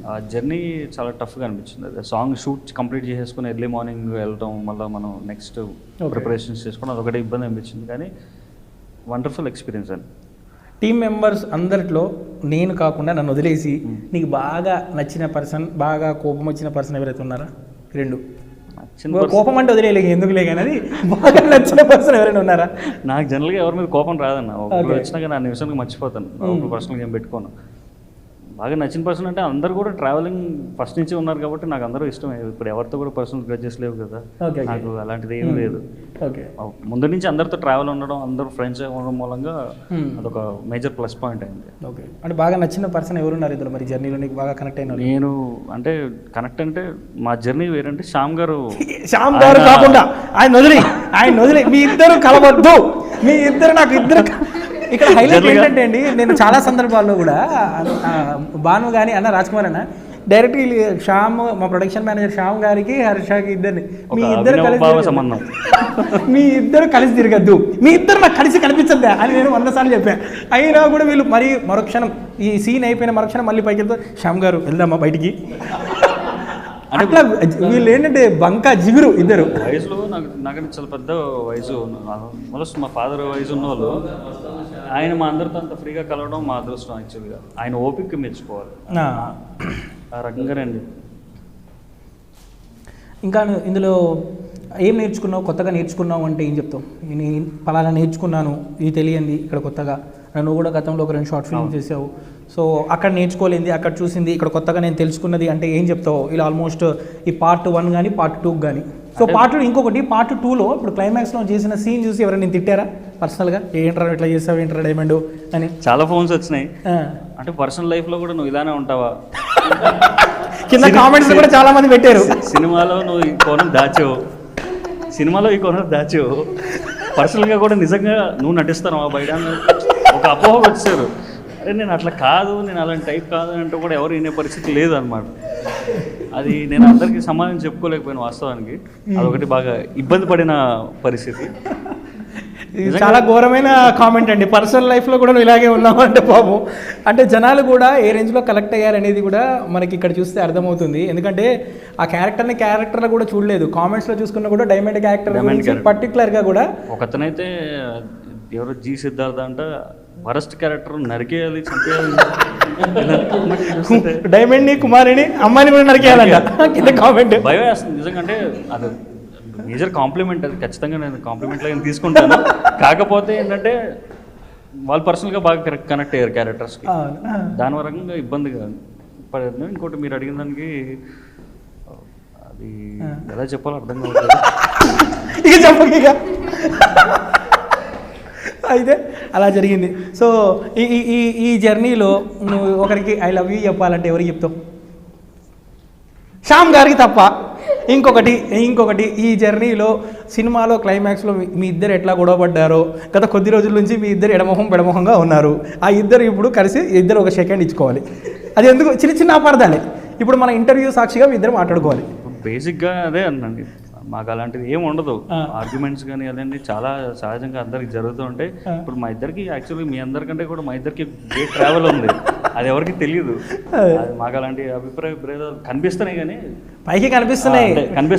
ఆ జర్నీ చాలా టఫ్గా అనిపించింది. అది సాంగ్ షూట్ కంప్లీట్ చేసేసుకుని ఎర్లీ మార్నింగ్ వెళ్ళటం, మళ్ళీ మనం నెక్స్ట్ ప్రిపరేషన్స్ చేసుకోవడం, అదొకటే ఇబ్బంది అనిపించింది. కానీ వండర్ఫుల్ ఎక్స్పీరియన్స్ అండి. టీం మెంబర్స్ అందరిలో నేను కాకుండా నన్ను వదిలేసి నీకు బాగా నచ్చిన పర్సన్, బాగా కోపం వచ్చిన పర్సన్ ఎవరైతే ఉన్నారా? 2 కోపం అంటే వదిలేయలే, ఎందుకులే కానీ అది బాగా నచ్చిన పర్సన్ ఎవరైనా ఉన్నారా? నాకు జనరల్గా ఎవరి మీద కోపం రాదన్న, ఒకరు వచ్చినాక నా నిమిషానికి మర్చిపోతాను, ఒక పర్సనల్గా ఏం పెట్టుకోను. బాగా నచ్చిన పర్సన్ అంటే అందరు కూడా ట్రావెలింగ్ ఫస్ట్ నుంచి ఉన్నారు కాబట్టి నాకు అందరూ ఇష్టమే. ఇప్పుడు ఎవరితో కూడా పర్సనల్ గ్రడ్జెస్ లేవు కదా, నాకు అలాంటిది ఏమీ లేదు. ముందు నుంచి అందరితో ట్రావెల్ ఉండడం, అందరూ ఫ్రెండ్స్ ఉండడం మూలంగా అదొక మేజర్ ప్లస్ పాయింట్ అయింది. ఓకే, అంటే బాగా నచ్చిన పర్సన్ ఎవరున్నారు ఇందులో మరి జర్నీలో నీకు బాగా కనెక్ట్ అయిన? నేను అంటే కనెక్ట్ అంటే మా జర్నీ వేరంటే శ్యామ్ గారు కాకుండా ఆయన వదిలి మీ ఇద్దరు కలవద్దు, మీ ఇద్దరు నాకు ఇద్దరు. ఇక్కడ హైలైట్ ఏంటంటే అండి, నేను చాలా సందర్భాల్లో కూడా భాను కానీ అన్న రాజ్ కుమార్ అన్న డైరెక్ట్ శ్యామ్, మా ప్రొడక్షన్ మేనేజర్ శ్యామ్ గారికి హర్షకి ఇద్దరిని, మీ ఇద్దరు కలిసి తిరగద్దు, మీ ఇద్దరు నాకు కలిసి కనిపించద్దా అని నేను 100 సార్లు చెప్పాను. అయినా కూడా వీళ్ళు మరి మరుక్షణం ఈ సీన్ అయిపోయిన మరుక్షణం మళ్ళీ పైకి వెళ్తా, శ్యామ్ గారు వెళ్దామా బయటికి అట్లా. వీళ్ళు ఏంటంటే బంకా జిగురు ఇద్దరు. వయసులో నాకంటే చాలా పెద్ద వయసు, మొదలు మా ఫాదర్ వయసు ఉన్న వాళ్ళు, ఆయన మా అందరితో అంత ఫ్రీగా కలవడం మా అదృష్టం. యాక్చువల్గా ఆయన ఓపిక మెచ్చుకోవాలి, ఆ రకంగానండి. ఇంకా ఇందులో ఏం నేర్చుకున్నావు, కొత్తగా నేర్చుకున్నావు అంటే ఏం చెప్తావు? నేను పలానా నేర్చుకున్నాను, ఇది తెలియంది ఇక్కడ కొత్తగా. నువ్వు కూడా గతంలో ఒక 2 షార్ట్ ఫిల్మ్ చేసావు, సో అక్కడ నేర్చుకోలేంది, అక్కడ చూసింది, ఇక్కడ కొత్తగా నేను తెలుసుకున్నది అంటే ఏం చెప్తావు? ఇలా ఆల్మోస్ట్ ఈ పార్ట్ 1 కానీ పార్ట్ 2 కానీ. సో ఇంకొకటి పార్ట్ 2లో ఇప్పుడు క్లైమాక్స్లో చేసిన సీన్ చూసి ఎవరైనా నేను తిట్టారా పర్సనల్గా? ఏంట్రా ఇట్లా చేసావు, ఏంట్రా డైమండ్ అని? చాలా ఫోన్స్ వచ్చినాయి. అంటే పర్సనల్ లైఫ్లో కూడా నువ్వు ఇలానే ఉంటావా కింద కామెంట్స్ కూడా చాలా మంది పెట్టారు. సినిమాలో నువ్వు ఈ కోణం దాచావు, సినిమాలో ఈ కోణం దాచావు, పర్సనల్గా కూడా నిజంగా నువ్వు నటిస్తాను బయట ఒక అపోహకు వచ్చారు. అరే నేను అట్లా కాదు, నేను అలాంటి టైప్ కాదు అంటే కూడా ఎవరు వినే పరిస్థితి లేదు అనమాట. అది నేను అందరికీ సమాధానం చెప్పుకోలేకపోయాను వాస్తవానికి. అదొకటి బాగా ఇబ్బంది పడిన పరిస్థితి. చాలా ఘోరమైన కామెంట్ అండి. పర్సనల్ లైఫ్లో కూడా నువ్వు ఇలాగే ఉన్నావు అంటే పాపం, అంటే జనాలు కూడా ఏ రేంజ్లో కలెక్ట్ అయ్యారనేది కూడా మనకి ఇక్కడ చూస్తే అర్థమవుతుంది. ఎందుకంటే ఆ క్యారెక్టర్లో కూడా చూడలేదు, కామెంట్స్లో చూసుకున్నా కూడా డైమండ్ క్యారెక్టర్ పర్టికులర్గా కూడా. ఒకతనైతే ఎవరో జీ సిద్ధార్థ అంట, వరస్ట్ క్యారెక్టర్ నరికేయాలి, చంపేయాలి, డైమండ్ని కుమారిని అమ్మాయిని కూడా నరికేయాలంట కింద కామెంట్. భయం వేస్తుంది నిజంగా. అంటే అది మేజర్ కాంప్లిమెంట్, అది ఖచ్చితంగా నేను కాంప్లిమెంట్ లాగా తీసుకుంటాను. కాకపోతే ఏంటంటే వాళ్ళు పర్సనల్గా బాగా కనెక్ట్ అయ్యారు క్యారెక్టర్స్కి, దాని వరంగా ఇబ్బందిగా పడేది. ఇంకోటి మీరు అడిగిన దానికి అది ఎలా చెప్పాలో అర్థం కావట్లేదు. ఇక చెప్పక అయితే అలా జరిగింది. సో ఈ జర్నీలో నువ్వు ఒకరికి ఐ లవ్ యూ చెప్పాలంటే ఎవరికి చెప్తావు? శ్యామ్ గారికి తప్ప. ఇంకొకటి ఈ జర్నీలో సినిమాలో క్లైమాక్స్లో మీ ఇద్దరు ఎట్లా గొడవపడ్డారో, గత కొద్ది రోజుల నుంచి మీ ఇద్దరు ఎడమొహంగా ఉన్నారు. ఆ ఇద్దరు ఇప్పుడు కలిసి ఇద్దరు ఒక సెకండ్ ఇచ్చుకోవాలి. అది ఎందుకు? చిన్న అపార్థాలే. ఇప్పుడు మన ఇంటర్వ్యూ సాక్షిగా మీ ఇద్దరు మాట్లాడుకోవాలి. బేసిక్గా అదే అనండి, మాకు అలాంటిది ఏమి ఉండదు. ఆర్గ్యుమెంట్స్ కానీ అదండి చాలా సహజంగా అందరికి జరుగుతూ ఉంటాయి. ఇప్పుడు మా ఇద్దరికి యాక్చువల్లీ మీ అందరికంటే కూడా మా ఇద్దరికి గ్రేట్ ట్రావెల్ ఉంది, అది ఎవరికి తెలియదు. అది మాకు అలాంటి అభిప్రాయ భేదాలు కనిపిస్తున్నాయి, కానీ పైకి కనిపిస్తున్నాయి.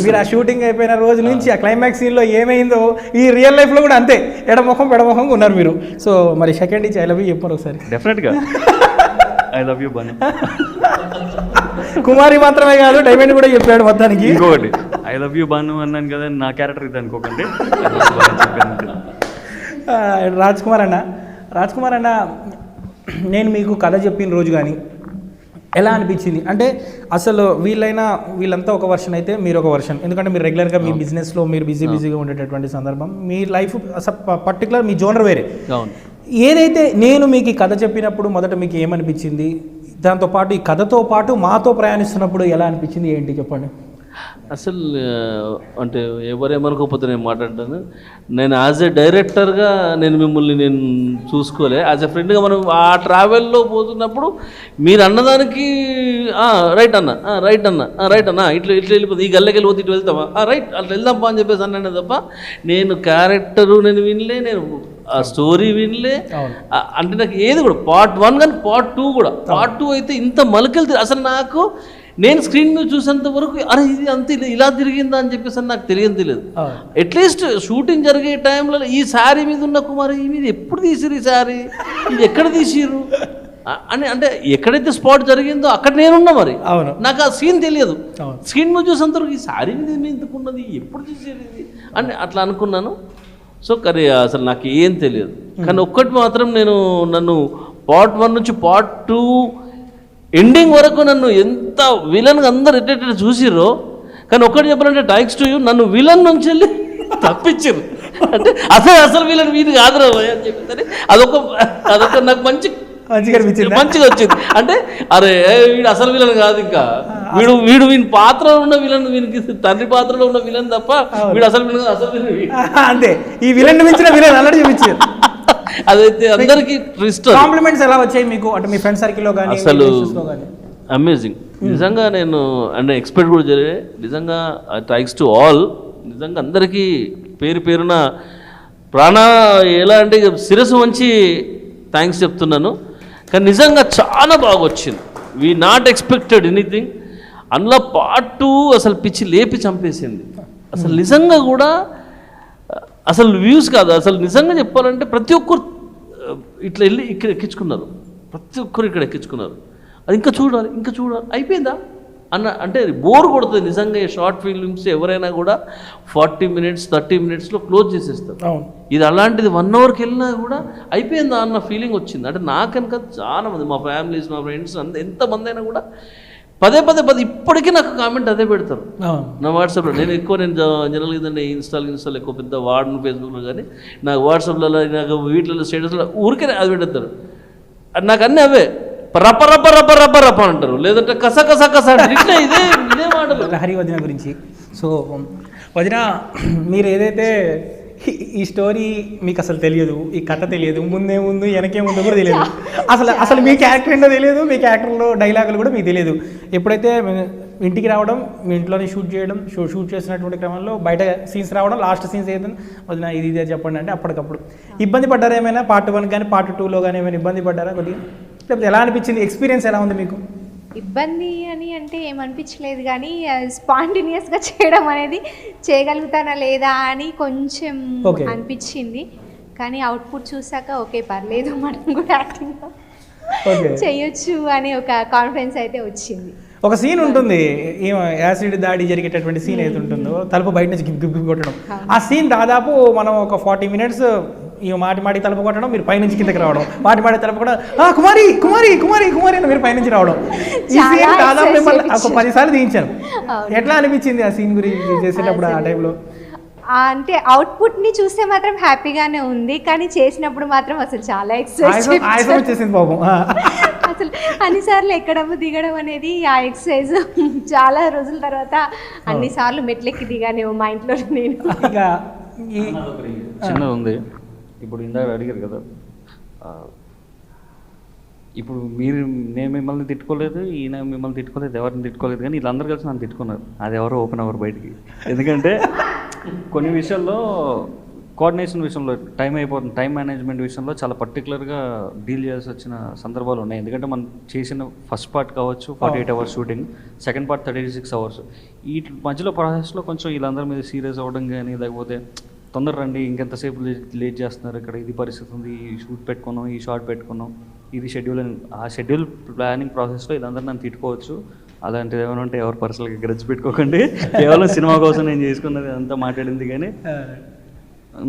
మీరు ఆ షూటింగ్ అయిపోయిన రోజు నుంచి ఆ క్లైమాక్స్ సీన్లో ఏమైందో ఈ రియల్ లైఫ్లో కూడా అంతే ఎడమొహంగా ఉన్నారు మీరు. సో మరి సెకండ్ ఇచ్చి ఐ లవ్ యూ చెప్పారు ఒకసారి. డెఫినెట్గా ఐ లవ్ యూ బాను. కుమారి మాత్రమే కాదు, డైమండ్ కూడా చెప్పాడు మొత్తానికి. ఇంకొకటి ఐ లవ్ యూ బాను అన్నాను కదా, నా క్యారెక్టర్ ఇది అనుకోకండి. రాజ్ కుమార్ అన్న నేను మీకు కథ చెప్పిన రోజు కానీ ఎలా అనిపించింది అంటే, అసలు వీళ్ళంతా ఒక వర్షన్ అయితే మీరు ఒక వర్షన్, ఎందుకంటే మీరు రెగ్యులర్గా మీ బిజినెస్లో మీరు బిజీగా ఉండేటటువంటి సందర్భం, మీ లైఫ్ అసలు పర్టికులర్ మీ జోనర్ వేరే. ఏదైతే నేను మీకు ఈ కథ చెప్పినప్పుడు మొదట మీకు ఏమనిపించింది, దాంతోపాటు ఈ కథతో పాటు మాతో ప్రయాణిస్తున్నప్పుడు ఎలా అనిపించింది, ఏంటి చెప్పండి. అసలు అంటే ఎవరేమనుకోకపోతే నేను మాట్లాడతాను. నేను యాజ్ ఎ డైరెక్టర్గా నేను మిమ్మల్ని నేను చూసుకోలే, యాజ్ ఎ ఫ్రెండ్గా మనం ఆ ట్రావెల్లో పోతున్నప్పుడు మీరు అన్నదానికి రైట్ అన్న ఇట్లా వెళ్ళిపోతుంది, ఈ గల్లకి వెళ్ళిపోతే ఇటు వెళ్తామా, రైట్ అట్లా వెళ్దాంపా అని చెప్పేసి అన్నాను తప్ప నేను క్యారెక్టరు నేను వినలే, నేను ఆ స్టోరీ వినలే. అంటే నాకు ఏది కూడా పార్ట్ 1 కానీ పార్ట్ 2 కూడా, పార్ట్ 2 అయితే ఇంత మలకెళ్తుంది. అసలు నాకు నేను స్క్రీన్ మీద చూసేంత వరకు అరే ఇది అంత ఇలా తిరిగిందా అని చెప్పేసి నాకు తెలియదు. అట్లీస్ట్ షూటింగ్ జరిగే టైంలో ఈ శారీ మీద ఉన్న కుమారి మీద ఎప్పుడు తీసిరు, ఈ శారీ ఇది ఎక్కడ తీసిరు అని, అంటే ఎక్కడైతే స్పాట్ జరిగిందో అక్కడ నేనున్నా, మరి నాకు ఆ సీన్ తెలియదు. స్క్రీన్ మీద చూసేంత వరకు ఈ శారీ మీద ఎందుకున్నది, ఎప్పుడు తీసేది ఇది అని అట్లా అనుకున్నాను. సో కానీ అసలు నాకు ఏం తెలియదు. కానీ ఒక్కటి మాత్రం నన్ను పార్ట్ 1 నుంచి పార్ట్ 2 ఎండింగ్ వరకు నన్ను ఎంత విలన్గా అందరు ఎట్ట చూసిర్రో, కానీ ఒక్కటి చెప్పాలంటే థ్యాంక్స్ టు యూ, నన్ను విలన్ నుంచి వెళ్ళి తప్పించారు. అంటే అసలు విలన్ వీధి కాదురా అని చెప్పి అదొక నాకు మంచిగా వచ్చింది. అంటే అరే వీడు అసలు విలన్ కాదు, ఇంకా వీడు వీని పాత్రలో ఉన్న విలన్, వీనికి తండ్రి పాత్రలో ఉన్న విలన్ తప్ప వీడు అసలు విలన్ అంతే. ఈ విలన్ మించిన విలన్ అన్నట్టు చూపించారు. అదైతే అందరికి కాంప్లిమెంట్స్ ఎలా వచ్చాయి మీకు, అంటే మీ ఫ్రెండ్ సర్కిల్లో కానీ? అసలు అమేజింగ్ నిజంగా. నేను అంటే ఎక్స్పెక్ట్ కూడా జరిగే నిజంగా. థ్యాంక్స్ టు ఆల్, నిజంగా అందరికీ పేరు పేరున ప్రాణ ఎలా అంటే శిరస్సు వంచి థ్యాంక్స్ చెప్తున్నాను. కానీ నిజంగా చాలా బాగా వచ్చింది. We not expected anything. అందులో పార్ట్ 2 అసలు పిచ్చి లేపి చంపేసింది. అసలు నిజంగా కూడా అసలు వ్యూస్ కాదు, అసలు నిజంగా చెప్పాలంటే ప్రతి ఒక్కరు ఇట్లా వెళ్ళి ఇక్కడ ఎక్కించుకున్నారు, ప్రతి ఒక్కరు ఇక్కడ ఎక్కించుకున్నారు. అది ఇంకా చూడాలి అయిపోయిందా అన్న, అంటే బోర్ కొడుతుంది నిజంగా. షార్ట్ ఫిల్మ్స్ ఎవరైనా కూడా 40 minutes 30 minutesలో క్లోజ్ చేసేస్తారు. ఇది అలాంటిది 1 hourకి వెళ్ళినా కూడా అయిపోయిందా అన్న ఫీలింగ్ వచ్చింది. అంటే నాకనుక చాలా మంది, మా ఫ్యామిలీస్, మా ఫ్రెండ్స్ ఎంతమంది అయినా కూడా పదే ఇప్పటికీ నాకు కామెంట్ అదే పెడతారు నా వాట్సాప్లో. నేను జనరల్గా ఇదండి ఇన్స్టాల్ ఎక్కువ పెద్ద వాడను ఫేస్బుక్లో, కానీ నాకు వాట్సాప్లో నాకు వీటిలో స్టేటస్లో ఊరికే అది పెడతారు. నాకు అన్నీ అవే రప్ప అంటారు, లేదంటే కస ఇదే మాటలు. లహరి వదిన గురించి. సో వదిన, మీరు ఏదైతే ఈ స్టోరీ మీకు అసలు తెలియదు, ఈ కథ తెలియదు, ముందు వెనకే ముందు కూడా తెలియదు, అసలు మీ క్యారెక్టర్ ఏంటో తెలియదు, మీ క్యారెక్టర్లో డైలాగులు కూడా మీకు తెలియదు. ఎప్పుడైతే ఇంటికి రావడం, మీ ఇంట్లోనే షూట్ చేయడం, షూట్ చేసినటువంటి క్రమంలో బయట సీన్స్ రావడం, లాస్ట్ సీన్స్ ఏదైనా వదిన ఇదే చెప్పండి అంటే అప్పటికప్పుడు ఇబ్బంది పడ్డారా ఏమైనా? పార్ట్ 1 కానీ పార్ట్ 2లో కానీ ఏమైనా ఇబ్బంది పడ్డారా కొద్దిగా? లేకపోతే ఎలా అనిపించింది, ఎక్స్పీరియన్స్ ఎలా ఉంది మీకు? ఇబ్బంది అని అంటే ఏమనిపించలేదు, కానీ స్పాంటేనియస్గా చేయడం అనేది చేయగలుగుతానా లేదా అని కొంచెం అనిపించింది. కానీ అవుట్పుట్ చూసాక ఓకే పర్లేదు, మనం కూడా యాక్టింగ్ చేయొచ్చు అనే ఒక కాన్ఫిడెన్స్ అయితే వచ్చింది. ఒక సీన్ ఉంటుంది, యాసిడ్ దాడి జరిగేటటువంటి సీన్ ఏది ఉంటుందో, తలుపు బయట నుంచి గిప్పి కొట్టడం, ఆ సీన్ దాదాపు మనం ఒక 40 minutes మాటి తలుపు కొట్టడం, మీరు పైనుంచి కిందకి రావడం, మాటి తలుపు కూడా కుమారి కుమారి కుమారి కుమారి అని మీరు పైనుంచి రావడం. ఈ సీన్ దాదాపు మిమ్మల్ని ఒక 10 సార్లు తీయించాను. ఎట్లా అనిపించింది ఆ సీన్ గురించి చేసేటప్పుడు ఆ టైంలో? అంటే అవుట్పుట్ని చూస్తే మాత్రం హ్యాపీగానే ఉంది, కానీ చేసినప్పుడు మాత్రం అసలు చాలా ఎక్సర్సైజ్ వచ్చేసింది పాపం. అసలు అన్నిసార్లు ఎక్కడము దిగడం అనేది ఆ ఎక్సర్సైజ్ చాలా రోజుల తర్వాత అన్నిసార్లు మెట్లెక్కి దిగానేమో మా ఇంట్లో నేను. చిన్నది ఉంది. ఇప్పుడు ఇందాక అడిగారు కదా, ఇప్పుడు నేను మిమ్మల్ని తిట్టుకోలేదు, ఈయన మిమ్మల్ని తిట్టుకోలేదు, ఎవరిని తిట్టుకోలేదు, కానీ వీళ్ళందరూ కలిసి నన్ను తిట్టుకున్నారు. అది ఎవరో ఓపెన్ అవ్వరు బయటికి. ఎందుకంటే కొన్ని విషయాల్లో కోఆర్డినేషన్ విషయంలో టైం అయిపోతుంది, టైం మేనేజ్మెంట్ విషయంలో చాలా పర్టికులర్గా డీల్ చేయాల్సి వచ్చిన సందర్భాలు ఉన్నాయి. ఎందుకంటే మనం చేసిన ఫస్ట్ పార్ట్ కావచ్చు 48 hours shooting, second part 36 hours. ఈ మధ్యలో ప్రాసెస్లో కొంచెం వీళ్ళందరి మీద సీరియస్ అవ్వడం కానీ, లేకపోతే తొందర రండి ఇంకెంతసేపు లేట్ చేస్తున్నారు, ఇక్కడ ఇది పరిస్థితి ఉంది, ఈ షూట్ పెట్టుకున్నాం, ఈ షార్ట్ పెట్టుకున్నాం, ఇది షెడ్యూల్ అని, ఆ షెడ్యూల్ ప్లానింగ్ ప్రాసెస్లో వీళ్ళందరూ నన్ను తిట్టుకోవచ్చు. అలాంటిది ఏమైనా ఉంటే ఎవరు పర్సనల్గా గ్రడ్జ్ పెట్టుకోకండి. కేవలం సినిమా కోసం నేను చేసుకున్నది అంతా మాట్లాడింది. కానీ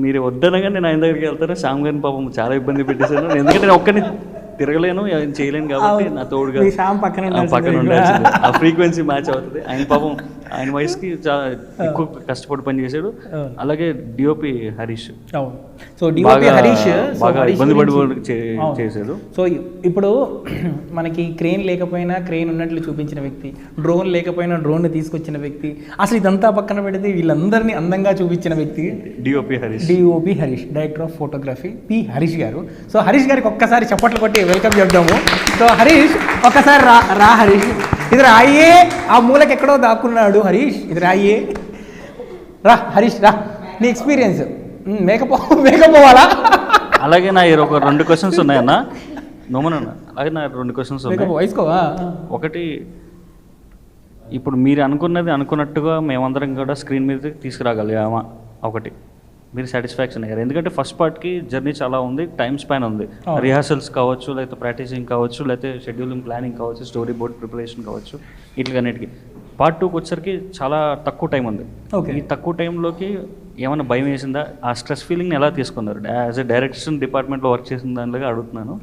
మీరు వద్దనగా నేను ఆయన దగ్గరికి వెళ్తాను. శ్యామ్ గారిని పాపం చాలా ఇబ్బంది పెట్టేశాను, ఎందుకంటే నేను ఒక్కరిని తిరగలేను, చేయలేను కాబట్టి నా తోడుగా పక్కన ఉండాల్సింది. ఆ ఫ్రీక్వెన్సీ మ్యాచ్ అవుతుంది. ఆయన పాపం ఆయన వయసుకి చాలా ఎక్కువ కష్టపడి పని చేశాడు. అలాగే డిఓపి హరీష్ బాగా ఇబ్బంది పడి చేశాడు. సో ఇప్పుడు మనకి క్రేన్ లేకపోయినా క్రేన్ ఉన్నట్లు చూపించిన వ్యక్తి, డ్రోన్ లేకపోయినా డ్రోన్ తీసుకొచ్చిన వ్యక్తి, అసలు ఇదంతా పక్కన పెడితే వీళ్ళందరినీ అందంగా చూపించిన వ్యక్తి DOP Harish, director of photography P Harish గారు. సో హరీష్ గారికి ఒక్కసారి చప్పట్లు కొట్టి వెల్కమ్ చెప్దాము. సో హరీష్ ఒక్కసారి రా హరీష్, ఇది రాయే, ఆ మూలకి ఎక్కడో దాక్కున్నాడు హరీష్, ఇది రాయే, రా హరీష్ రా, నీ ఎక్స్పీరియన్స్ మేకపోవాలా? అలాగే నా ఒక 2 questions ఉన్నాయన్న, నోమనన్న. అలాగే నా 2 questions ఉన్నాయి. ఒకటి, ఇప్పుడు మీరు అనుకున్నది అనుకున్నట్టుగా మేమందరం కూడా స్క్రీన్ మీద తీసుకురాగలిగామా ఒకటి మీరు సాటిస్ఫాక్షన్ అయ్యారు. ఎందుకంటే ఫస్ట్ పార్ట్కి జర్నీ చాలా ఉంది, టైం స్పాన్ ఉంది, రిహార్సల్స్ కావచ్చు, లేకపోతే ప్రాక్టీసింగ్ కావచ్చు, లేకపోతే షెడ్యూలింగ్ ప్లానింగ్ కావచ్చు, స్టోరీ బోర్డ్ ప్రిపరేషన్ కావచ్చు, వీటికన్నిటికీ. పార్ట్ 2కి వచ్చేసరికి చాలా తక్కువ టైం ఉంది. ఈ తక్కువ టైంలోకి ఏమైనా భయం వేసిందా? ఆ స్ట్రెస్ ఫీలింగ్ని ఎలా తీసుకున్నారు? యాజ్ ఎ డైరెక్షన్ డిపార్ట్మెంట్లో వర్క్ చేసిన దానిలో అడుగుతున్నాను.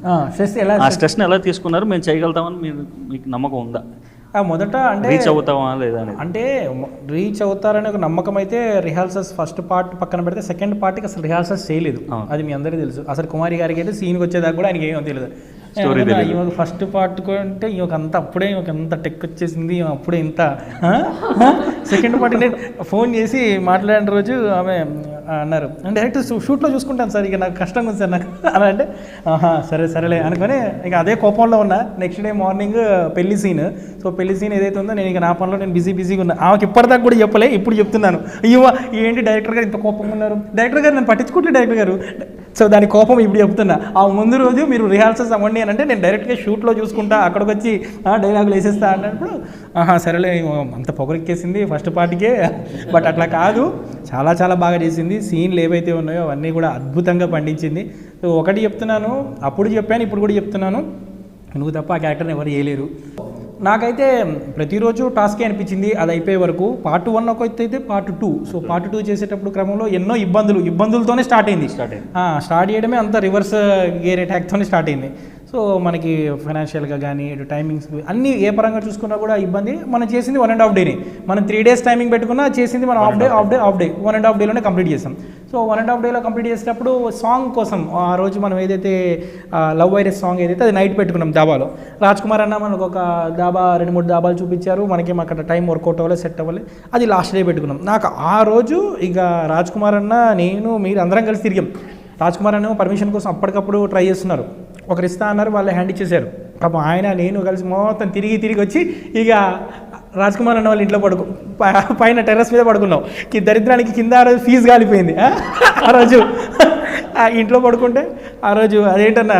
ఆ స్ట్రెస్ని ఎలా తీసుకున్నారు? మేము చేయగలుగుతామని మీకు నమ్మకం ఉందా? మొదట అంటే రీచ్ అవుతామా లేదా అంటే రీచ్ అవుతారనే ఒక నమ్మకం అయితే రిహార్సల్స్ ఫస్ట్ పార్ట్ పక్కన పెడితే సెకండ్ పార్ట్కి అసలు రిహార్సల్స్ చేయలేదు. అది మీ అందరికీ తెలుసు. అసలు కుమారి గారికి అయితే సీన్కి వచ్చేదాకా కూడా ఆయనకి ఏమో తెలియదు. ఈమె ఫస్ట్ పార్ట్ అంటే ఈమెకు అంత అప్పుడే ఈమెకు అంత టెక్ వచ్చేసింది, అప్పుడే ఇంత. సెకండ్ పార్ట్ నేను ఫోన్ చేసి మాట్లాడిన రోజు ఆమె అన్నారు, డైరెక్ట్ షూట్లో చూసుకుంటాను సార్, ఇక నాకు కష్టంగా ఉంది సార్ నాకు అలా అంటే, సరేలే అనుకొని ఇక అదే కోపంలో ఉన్నా. నెక్స్ట్ డే మార్నింగ్ పెళ్లి సీన్. సో పెళ్లి సీన్ ఏదైతే ఉందో నేను ఇక నా పనిలో నేను బిజీగా ఉన్నా. ఆమెకి ఇప్పటిదాకా కూడా చెప్పలే, ఇప్పుడు చెప్తున్నాను. ఏంటి డైరెక్టర్ గారు ఇంత కోపంగా ఉన్నారు, డైరెక్టర్ గారు నేను పట్టించుకోవట్లేదు డైరెక్టర్ గారు. సో దాని కోపం ఇప్పుడు చెప్తున్నా. ఆ ముందు రోజు మీరు రిహార్సల్స్ అవ్వండి అని అంటే నేను డైరెక్ట్గా షూట్లో చూసుకుంటా, అక్కడికి వచ్చి డైలాగులు వేసేస్తా అన్నప్పుడు సరేలే అంత పొగరెక్కేసింది ఫస్ట్ పార్ట్కే. బట్ అట్లా కాదు, చాలా బాగా చేసింది. సీన్లు ఏవైతే ఉన్నాయో అవన్నీ కూడా అద్భుతంగా పండించింది. సో ఒకటి చెప్తున్నాను, అప్పుడు చెప్పాను, ఇప్పుడు కూడా చెప్తున్నాను, నువ్వు తప్ప ఆ క్యారెక్టర్ని ఎవరు చేయలేరు. నాకైతే ప్రతిరోజు టాస్కే అనిపించింది అది అయిపోయే వరకు. పార్ట్ 1 ఒక అయితే పార్ట్ 2. సో పార్ట్ 2 చేసేటప్పుడు క్రమంలో ఎన్నో ఇబ్బందులతోనే స్టార్ట్ అయింది. స్టార్ట్ చేయడమే అంత రివర్స్ గేర్ అటాక్తోనే స్టార్ట్ అయింది. సో మనకి ఫైనాన్షియల్గా కానీ ఇటు టైమింగ్స్ అన్నీ ఏ పరంగా చూసుకున్నా కూడా ఇబ్బంది. మనం చేసింది 1.5 డేనే. మనం 3 days టైమింగ్ పెట్టుకున్నా చేసింది మనం హాఫ్ డే 1.5 డేలోనే కంప్లీట్ చేసాం. సో 1.5 డేలో కంప్లీట్ చేసేటప్పుడు సాంగ్ కోసం ఆ రోజు మనం ఏదైతే లవ్ వైరస్ సాంగ్ ఏదైతే అది నైట్ పెట్టుకున్నాం దాబాలో. రాజ్ కుమార్ అన్న మనకు ఒక దాబా 2-3 దాబాలు చూపించారు. మనకేం అక్కడ టైం వర్కౌట్ అవ్వలేదు, సెట్ అవ్వలేదు. అది లాస్ట్ డే పెట్టుకున్నాం. నాకు ఆ రోజు ఇక రాజ్ కుమార్ అన్న, నేను, మీరు అందరం కలిసి తిరిగాం. రాజ్ కుమార్ అన్న పర్మిషన్ కోసం అప్పటికప్పుడు ట్రై చేస్తున్నారు. ఒకరు ఇస్తా అన్నారు, వాళ్ళు హ్యాండ్ ఇచ్చేశారు. పాపం ఆయన నేను కలిసి మొత్తం తిరిగి వచ్చి ఇక రాజ్ కుమార్ అన్న వాళ్ళ ఇంట్లో పైన టెర్రస్ మీద పడుకున్నాం. దరిద్రానికి కింద ఆ రోజు ఫీజు కాలిపోయింది. ఆ రోజు ఇంట్లో పడుకుంటే ఆ రోజు అదేంటన్నా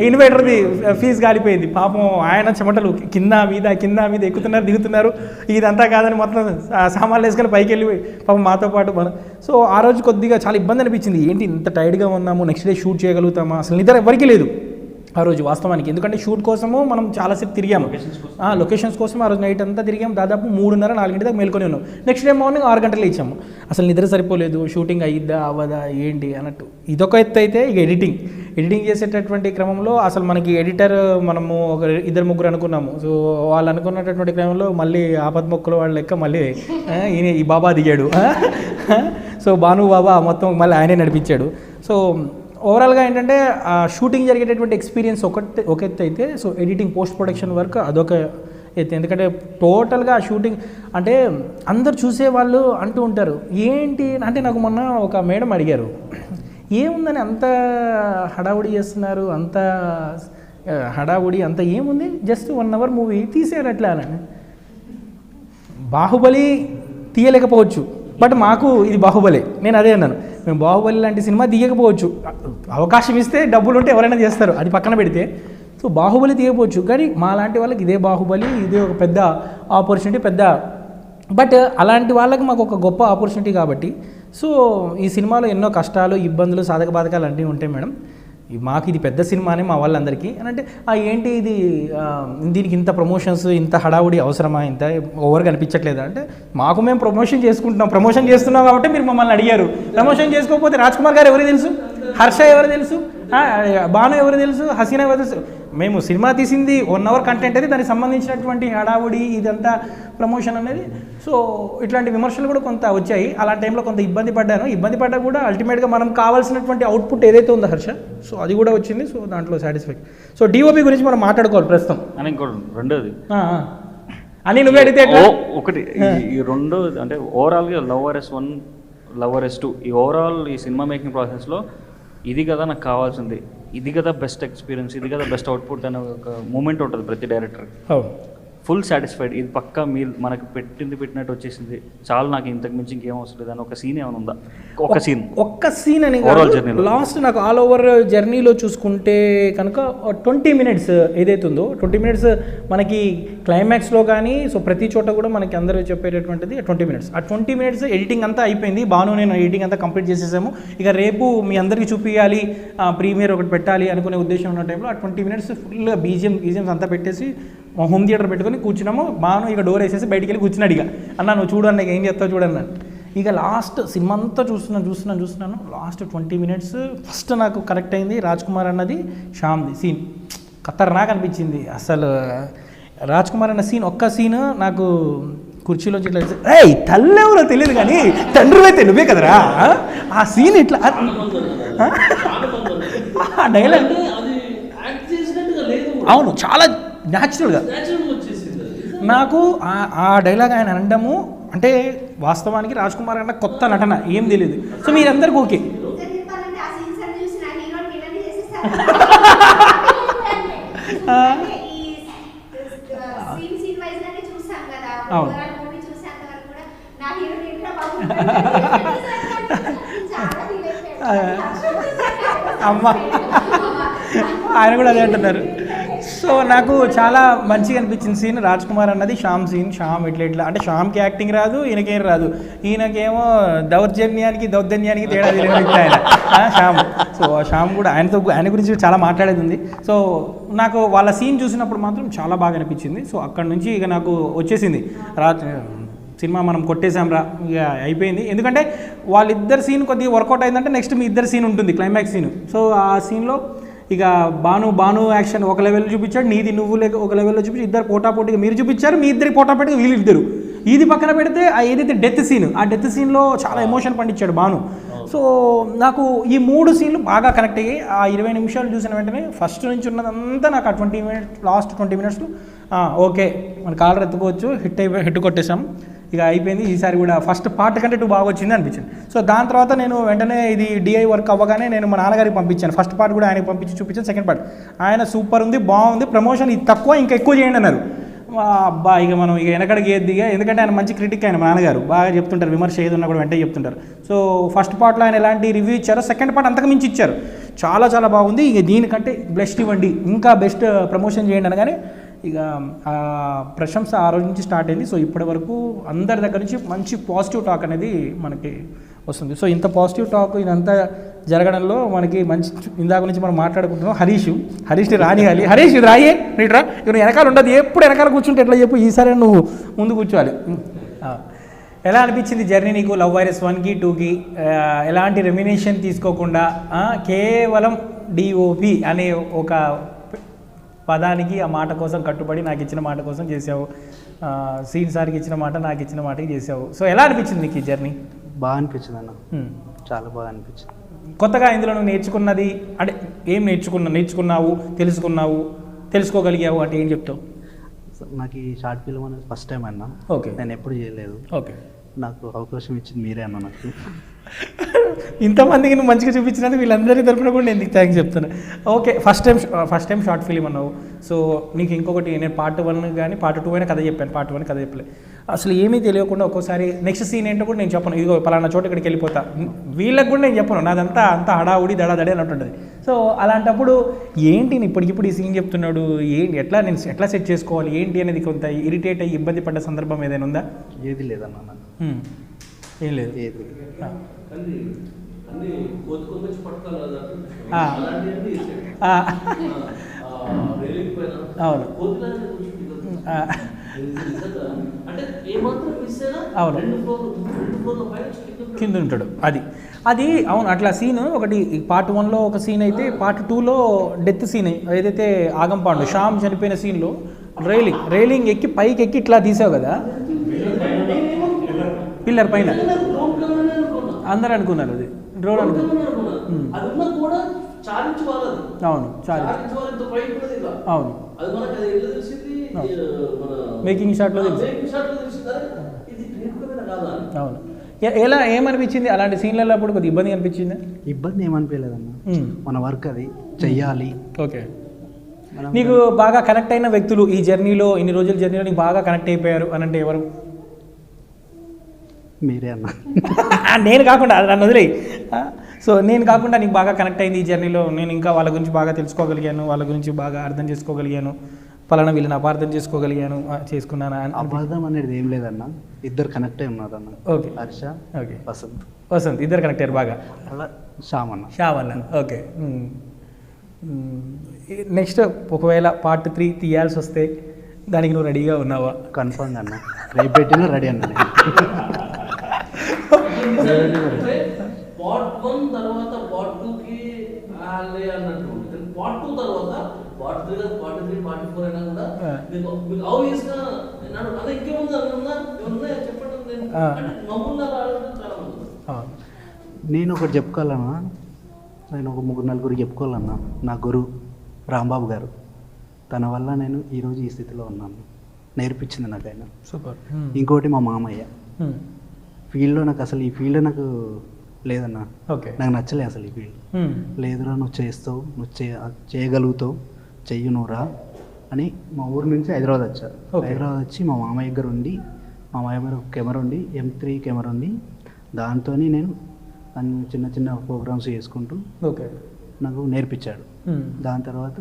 ఇన్వర్టర్ది ఫీజు కాలిపోయింది. పాపం ఆయన చెమటలు కింద మీద ఎక్కుతున్నారు దిగుతున్నారు. ఇదంతా కాదని మొత్తం సామాన్లు వేసుకొని పైకి వెళ్ళిపోయి పాపం మాతో పాటు మనం. సో ఆ రోజు కొద్దిగా చాలా ఇబ్బంది అనిపించింది. ఏంటి ఇంత టైర్డ్గా ఉన్నాము, నెక్స్ట్ డే షూట్ చేయగలుగుతామా, అసలు నిద్ర ఎవరికి లేదు ఆ రోజు వాస్తవానికి. ఎందుకంటే షూట్ కోసము మనం చాలాసేపు తిరిగాము, లొకేషన్స్ కోసం ఆ రోజు నైట్ అంతా తిరిగాము. దాదాపు 3:30-4 దాకా మేల్కొని ఉన్నాం. నెక్స్ట్ డే మార్నింగ్ 6 గంటలు ఇచ్చాము. అసలు నిద్ర సరిపోలేదు, షూటింగ్ అయ్యిద్దా అవ్వదా ఏంటి అన్నట్టు. ఇదొక ఎత్తు అయితే ఇక ఎడిటింగ్ చేసేటటువంటి క్రమంలో అసలు మనకి ఎడిటర్ మనము ఒక 2-3 అనుకున్నాము. సో వాళ్ళు అనుకున్నటువంటి క్రమంలో మళ్ళీ ఆపద్మొక్కల వాళ్ళ లెక్క మళ్ళీ ఈ బాబా దిగాడు. సో భాను బాబా మొత్తం మళ్ళీ ఆయనే నడిపించాడు. సో ఓవరాల్గా ఏంటంటే షూటింగ్ జరిగేటటువంటి ఎక్స్పీరియన్స్ ఒక ఎత్తు అయితే, so editing post production work అదొక ఎత్తు. ఎందుకంటే టోటల్గా షూటింగ్ అంటే అందరు చూసేవాళ్ళు అంటూ ఉంటారు ఏంటి అంటే, నాకు మొన్న ఒక మేడం అడిగారు ఏముందని అంత హడావుడి చేస్తున్నారు, అంత హడావుడి అంత ఏముంది, జస్ట్ 1 hour మూవీ తీసారు అట్లా అని. బాహుబలి తీయలేకపోవచ్చు, బట్ మాకు ఇది బాహుబలి. నేను అదే అన్నాను, మేము బాహుబలి లాంటి సినిమా తీయకపోవచ్చు, అవకాశం ఇస్తే డబ్బులు ఉంటే ఎవరైనా చేస్తారు, అది పక్కన పెడితే. సో బాహుబలి తీయకపోవచ్చు, కానీ మా లాంటి వాళ్ళకి ఇదే బాహుబలి, ఇదే ఒక పెద్ద ఆపర్చునిటీ, బట్ అలాంటి వాళ్ళకి మాకు ఒక గొప్ప ఆపర్చునిటీ కాబట్టి. సో ఈ సినిమాలో ఎన్నో కష్టాలు, ఇబ్బందులు, సాధక బాధకాలు అన్నీ ఉంటాయి మేడం. మాకు ఇది పెద్ద సినిమానే మా వాళ్ళందరికీ అని అంటే, ఏంటి ఇది, దీనికి ఇంత ప్రమోషన్స్, ఇంత హడావుడి అవసరమా, ఇంత ఓవర్గా అనిపించట్లేదా అంటే, మాకు మేము ప్రమోషన్ చేస్తున్నాం కాబట్టి మీరు మమ్మల్ని అడిగారు. ప్రమోషన్ చేసుకోకపోతే రాజ్ కుమార్ గారు ఎవరు తెలుసు, హర్ష ఎవరు తెలుసు, భాను ఎవరు తెలుసు, హసీనా ఎవరు తెలుసు. మేము సినిమా తీసింది 1 hour కంటెంట్ అయితే దానికి సంబంధించినటువంటి హడావుడి ఇదంతా ప్రమోషన్ అనేది. సో ఇట్లాంటి విమర్శలు కూడా కొంత వచ్చాయి. అలాంటి టైంలో కొంత ఇబ్బంది పడ్డా కూడా అల్టిమేట్గా మనం కావాల్సినటువంటి అవుట్పుట్ ఏదైతే ఉందో హర్ష, సో అది కూడా వచ్చింది. సో దాంట్లో సాటిస్ఫాక్షన్. సో డిఓపి గురించి మనం మాట్లాడుకోవాలి ప్రస్తుతం. అని ఇంకోటి రెండోది అని నువ్వే అడిగితే ఒకటి ఈ రెండో అంటే ఓవరాల్గా లవ్ వైరస్ 1, లవ్ వైరస్ 2 ఈ ఓవరాల్ ఈ సినిమా మేకింగ్ ప్రాసెస్లో ఇది కదా నాకు కావాల్సింది, ఇది కదా బెస్ట్ ఎక్స్పీరియన్స్, ఇది కదా బెస్ట్ అవుట్పుట్ అనే ఒక మూమెంట్ ఉంటుంది ప్రతి డైరెక్టర్. Full satisfied. ఇది పక్కా మీరు మనకు పెట్టినట్టు వచ్చేసింది, చాలా నాకు ఇంతకు మించి ఇంకేం అవసరం లేదు అని ఒక సీన్ ఏమైనా ఉందా? ఒక్క సీన్ అని ఓవరాల్ జర్నీలో లాస్ట్ నాకు ఆల్ ఓవర్ జర్నీలో చూసుకుంటే కనుక 20 minutes ఏదైతే ఉందో 20 minutes మనకి క్లైమాక్స్లో కానీ సో ప్రతి చోట కూడా మనకి అందరూ చెప్పేటటువంటిది 20 minutes. ఆ 20 minutes ఎడిటింగ్ అంతా అయిపోయింది, బాను నేను ఎడిటింగ్ అంతా కంప్లీట్ చేసేసాము. ఇక రేపు మీ అందరికీ చూపించాలి, ప్రీమియర్ ఒకటి పెట్టాలి అనుకునే ఉద్దేశం ఉన్న టైంలో ఆ 20 minutes ఫుల్ బీజిఎమ్స్ అంతా పెట్టేసి హోమ్ థియేటర్ పెట్టుకొని కూర్చున్నాము. బాను ఇక డోర్ వేసేసి బయటికి వెళ్ళి కూర్చున్నాడు. ఇక అన్న నువ్వు చూడన్న ఏం చేస్తావు చూడన్నా. ఇక లాస్ట్ సినిమా అంతా చూస్తున్నాను. లాస్ట్ 20 minutes ఫస్ట్ నాకు కరెక్ట్ అయింది రాజ్ కుమార్ అన్నది శ్యామ్ది సీన్. ఖతర్నాక్ అనిపించింది అసలు. రాజ్ కుమార్ అన్న సీన్ ఒక్క సీన్ నాకు కుర్చీలోంచి ఇట్లా ఏయ్ తల్లెవరో తెలియదు కానీ తండ్రి అయితే నువ్వే కదరా ఆ సీన్ ఇట్లా ఆ డైలాగ్ అవును చాలా న్యాచురల్గా నాకు ఆ డైలాగ్ ఆయన అనడము అంటే వాస్తవానికి రాజ్ కుమార్ అన్న కొత్త నటన ఏం తెలియదు. సో మీరందరికీ ఓకే. అవును అమ్మ ఆయన కూడా అదే అంటున్నారు. సో నాకు చాలా మంచిగా అనిపించింది సీన్ రాజ్ కుమార్ అన్నది శ్యామ్ సీన్. శ్యామ్ ఇట్లా అంటే శ్యామ్కి యాక్టింగ్ రాదు, ఈయనకేం రాదు. ఈయనకేమో దౌర్జన్యానికి తేడా తెలియదు ఆయన శ్యామ్. సో శ్యామ్ కూడా ఆయన గురించి చాలా మాట్లాడేది ఉంది. సో నాకు వాళ్ళ సీన్ చూసినప్పుడు మాత్రం చాలా బాగా అనిపించింది. సో అక్కడ నుంచి ఇక నాకు వచ్చేసింది సినిమా మనం కొట్టేసాం రా ఇక అయిపోయింది. ఎందుకంటే వాళ్ళిద్దరు సీన్ కొద్దిగా వర్కౌట్ అయిందంటే నెక్స్ట్ మీ ఇద్దరు సీన్ ఉంటుంది క్లైమాక్స్ సీన్. సో ఆ సీన్లో ఇక బాను యాక్షన్ ఒక లెవెల్లో చూపించాడు, నీది నువ్వు ఒక లెవెల్లో చూపించి ఇద్దరు పోటాపోటీగా మీరు చూపించారు, మీ ఇద్దరికి పోటాపోటీగా వీళ్ళిద్దరు. ఇది పక్కన పెడితే ఏదైతే డెత్ సీన్ ఆ డెత్ సీన్లో చాలా ఎమోషన్ పండించాడు బాను. సో నాకు ఈ 3 సీన్లు బాగా కనెక్ట్ అయ్యాయి. ఆ 20 నిమిషాలు చూసిన వెంటనే ఫస్ట్ నుంచి ఉన్నదంతా నాకు ఆ 20 minutes లాస్ట్ 20 minutes ఓకే మన కాలర్ ఎత్తుకోవచ్చు, హిట్ కొట్టేశాం ఇక అయిపోయింది. ఈసారి కూడా ఫస్ట్ పార్ట్ కంటే 2 బాగా వచ్చింది అనిపించింది. సో దాని తర్వాత నేను వెంటనే ఇది డిఐ వర్క్ అవ్వగానే నేను మా నాన్నగారికి పంపించాను. ఫస్ట్ పార్ట్ కూడా ఆయనకి పంపించి చూపించాను. సెకండ్ పార్ట్ ఆయన సూపర్ ఉంది, బాగుంది, ప్రమోషన్ ఇది తక్కువ ఇంకా ఎక్కువ చేయండి అన్నారు. అబ్బా ఇక మనం ఇక వెనకడికి ఏదిగా, ఎందుకంటే ఆయన మంచి క్రిటిక్ ఆయన మా నాన్నగారు బాగా చెప్తుంటారు, విమర్శ ఏది ఉన్నా కూడా వెంటనే చెప్తుంటారు. సో ఫస్ట్ పార్ట్లో ఆయన ఎలాంటి రివ్యూ ఇచ్చారో సెకండ్ పార్ట్ అంతకు మించి ఇచ్చారు. చాలా చాలా బాగుంది. ఇక దీనికంటే బెస్ట్ ఇవ్వండి, ఇంకా బెస్ట్ ప్రమోషన్ చేయండి అనగానే ఇక ఆ ప్రశంస ఆ రోజు నుంచి స్టార్ట్ అయింది. సో ఇప్పటి వరకు అందరి దగ్గర నుంచి మంచి పాజిటివ్ టాక్ అనేది మనకి వస్తుంది. సో ఇంత పాజిటివ్ టాక్ ఇదంతా జరగడంలో మనకి మంచి ఇందాక నుంచి మనం మాట్లాడుకుంటున్నాం హరీష్ని రానియాలి. హరీష్ ఇది రాయే రీట్రా, ఇక వెనకాల ఉండదు, ఎప్పుడు వెనకాల కూర్చుంటే ఎట్లా చెప్పు, ఈసారి నువ్వు ముందు కూర్చోవాలి. ఎలా అనిపించింది జర్నీ నీకు లవ్ వైరస్ 1కి 2కి? ఎలాంటి రెమ్యునేషన్ తీసుకోకుండా కేవలం డిఓపి అనే ఒక పదానికి ఆ మాట కోసం కట్టుబడి నాకు ఇచ్చిన మాట కోసం చేసావు, సీన్ సార్కి ఇచ్చిన మాట నాకు ఇచ్చిన మాటకి చేసావు. సో ఎలా అనిపించింది నీకు ఈ జర్నీ? బాగా అనిపించింది అన్న, చాలా బాగా అనిపించింది. కొత్తగా ఇందులో నువ్వు నేర్చుకున్నది అంటే ఏం నేర్చుకున్నావు తెలుసుకోగలిగావు అంటే ఏం చెప్తావు? నాకు ఈ షార్ట్ ఫిల్మ్ అనేది ఫస్ట్ టైం అన్న. ఓకే, నేను ఎప్పుడు చేయలేదు. ఓకే, నాకు అవకాశం ఇచ్చింది మీరే అన్న. నాకు ఇంతమందికి నువ్వు మంచిగా చూపించినందుకు వీళ్ళందరి తరపున కూడా నేను థ్యాంక్స్ చెప్తాను. Okay, first time short film అన్నావు. సో నీకు ఇంకొకటి, నేను పార్ట్ 1 కానీ పార్ట్ 2 అయినా కథ చెప్పాను, పార్ట్ 1 కథ చెప్పలేదు. అసలు ఏమీ తెలియకుండా ఒక్కోసారి నెక్స్ట్ సీన్ ఏంటో కూడా నేను చెప్పను, ఇదిగో పలానా చోట ఇక్కడికి వెళ్ళిపోతా, వీళ్ళకి కూడా నేను చెప్పను, నాదంతా అంతా హడావుడి దడాదడి అని అంటుంటుంది. సో అలాంటప్పుడు ఏంటి ఇప్పటికిప్పుడు ఈ సీన్ చెప్తున్నాడు, ఏంటి నేను ఎట్లా సెట్ చేసుకోవాలి ఏంటి అనేది కొంత ఇరిటేట్ అయ్యి ఇబ్బంది పడ్డ సందర్భం ఏదైనా ఉందా? ఏది లేదన్న, ఏం లేదు. ఏది అవును అవును కింద ఉంటాడు. అది అవును, అట్లా సీన్ ఒకటి పార్ట్ 1లో ఒక సీన్ అయితే పార్ట్ 2లో డెత్ సీన్ ఏదైతే ఆగంపాండు శ్యామ్ చనిపోయిన సీన్లో రైలింగ్ ఎక్కి పైకి ఎక్కి ఇట్లా తీసావు కదా పిల్లర్ పైన, అందరు అనుకున్నారు అది డ్రోన్ అనుకున్నారు. అవును అవును మేకింగ్ షాట్లో అవును. ఎలా ఏమనిపించింది అలాంటి సీన్లలో అప్పుడు కొద్దిగా ఇబ్బంది అనిపించింది? ఇబ్బంది ఏమనిపించలేదన్న, మన వర్క్ అది చెయ్యాలి. ఓకే, నీకు బాగా కనెక్ట్ అయిన వ్యక్తులు ఈ జర్నీలో, ఇన్ని రోజుల జర్నీలో నీకు బాగా కనెక్ట్ అయిపోయారు అని అంటే ఎవరు? మీరే అన్న. నేను కాకుండా, అది నన్ను వదిలేయి. సో నేను కాకుండా నీకు బాగా కనెక్ట్ అయింది ఈ జర్నీలో, నేను ఇంకా వాళ్ళ గురించి బాగా తెలుసుకోగలిగాను, వాళ్ళ గురించి బాగా అర్థం చేసుకోగలిగాను, పలానా వీళ్ళని అపార్థం చేసుకోగలిగాను, చేసుకున్నాను. అపార్థం అనేది ఏం లేదన్న, ఇద్దరు కనెక్ట్ అయి ఉన్నారు అన్న. ఓకే. హర్ష, ఓకే. వసంత్ ఇద్దరు కనెక్ట్ అయ్యారు బాగా. అలా శ్యామ్ అన్న. ఓకే. నెక్స్ట్ ఒకవేళ పార్ట్ 3 తీయాల్సి వస్తే దానికి నువ్వు రెడీగా ఉన్నావా? కన్ఫర్మ్ అన్న, రేపు పెట్టినా రెడీ అన్న. పార్ట్ 1 తర్వాత పార్ట్ 2కి అన్నట్టు, పార్ట్ 2 తర్వాత పార్ట్ 3 పార్ట్ 3 పార్ట్ 4 అయినా కూడా మీకు ఆబ్వియస్గా నన్ను అదే ఇంకేముంది ఏమన్నా చెప్పండి. నేను మమ్మల్ని చాలా మంది. నేను ఒకటి చెప్పుకోవాలన్నా, నేను ఒక 3-4 చెప్పుకోవాలన్నా. నా గురువు రాంబాబు గారు, తన వల్ల నేను ఈరోజు ఈ స్థితిలో ఉన్నాను, నేర్పించింది నాకు ఆయన. సూపర్. ఇంకోటి మా మామయ్య, ఫీల్డ్లో నాకు అసలు ఈ ఫీల్డ్ నాకు లేదన్నా. ఓకే. నాకు నచ్చలే అసలు ఈ ఫీల్డ్. లేదురా, నువ్వు చేస్తావు, నువ్వు చేయగలుగుతావు, చెయ్యి నువ్వురా అని మా ఊరు నుంచి హైదరాబాద్ వచ్చారు. హైదరాబాద్ వచ్చి మా మామయ్య దగ్గర ఉండి, మా మామయ్య దగ్గర కెమెరా ఉండి, M3 కెమెరా ఉండి, దాంతో నేను అన్ని చిన్న చిన్న ప్రోగ్రామ్స్ చేసుకుంటూ నాకు నేర్పించాడు. దాని తర్వాత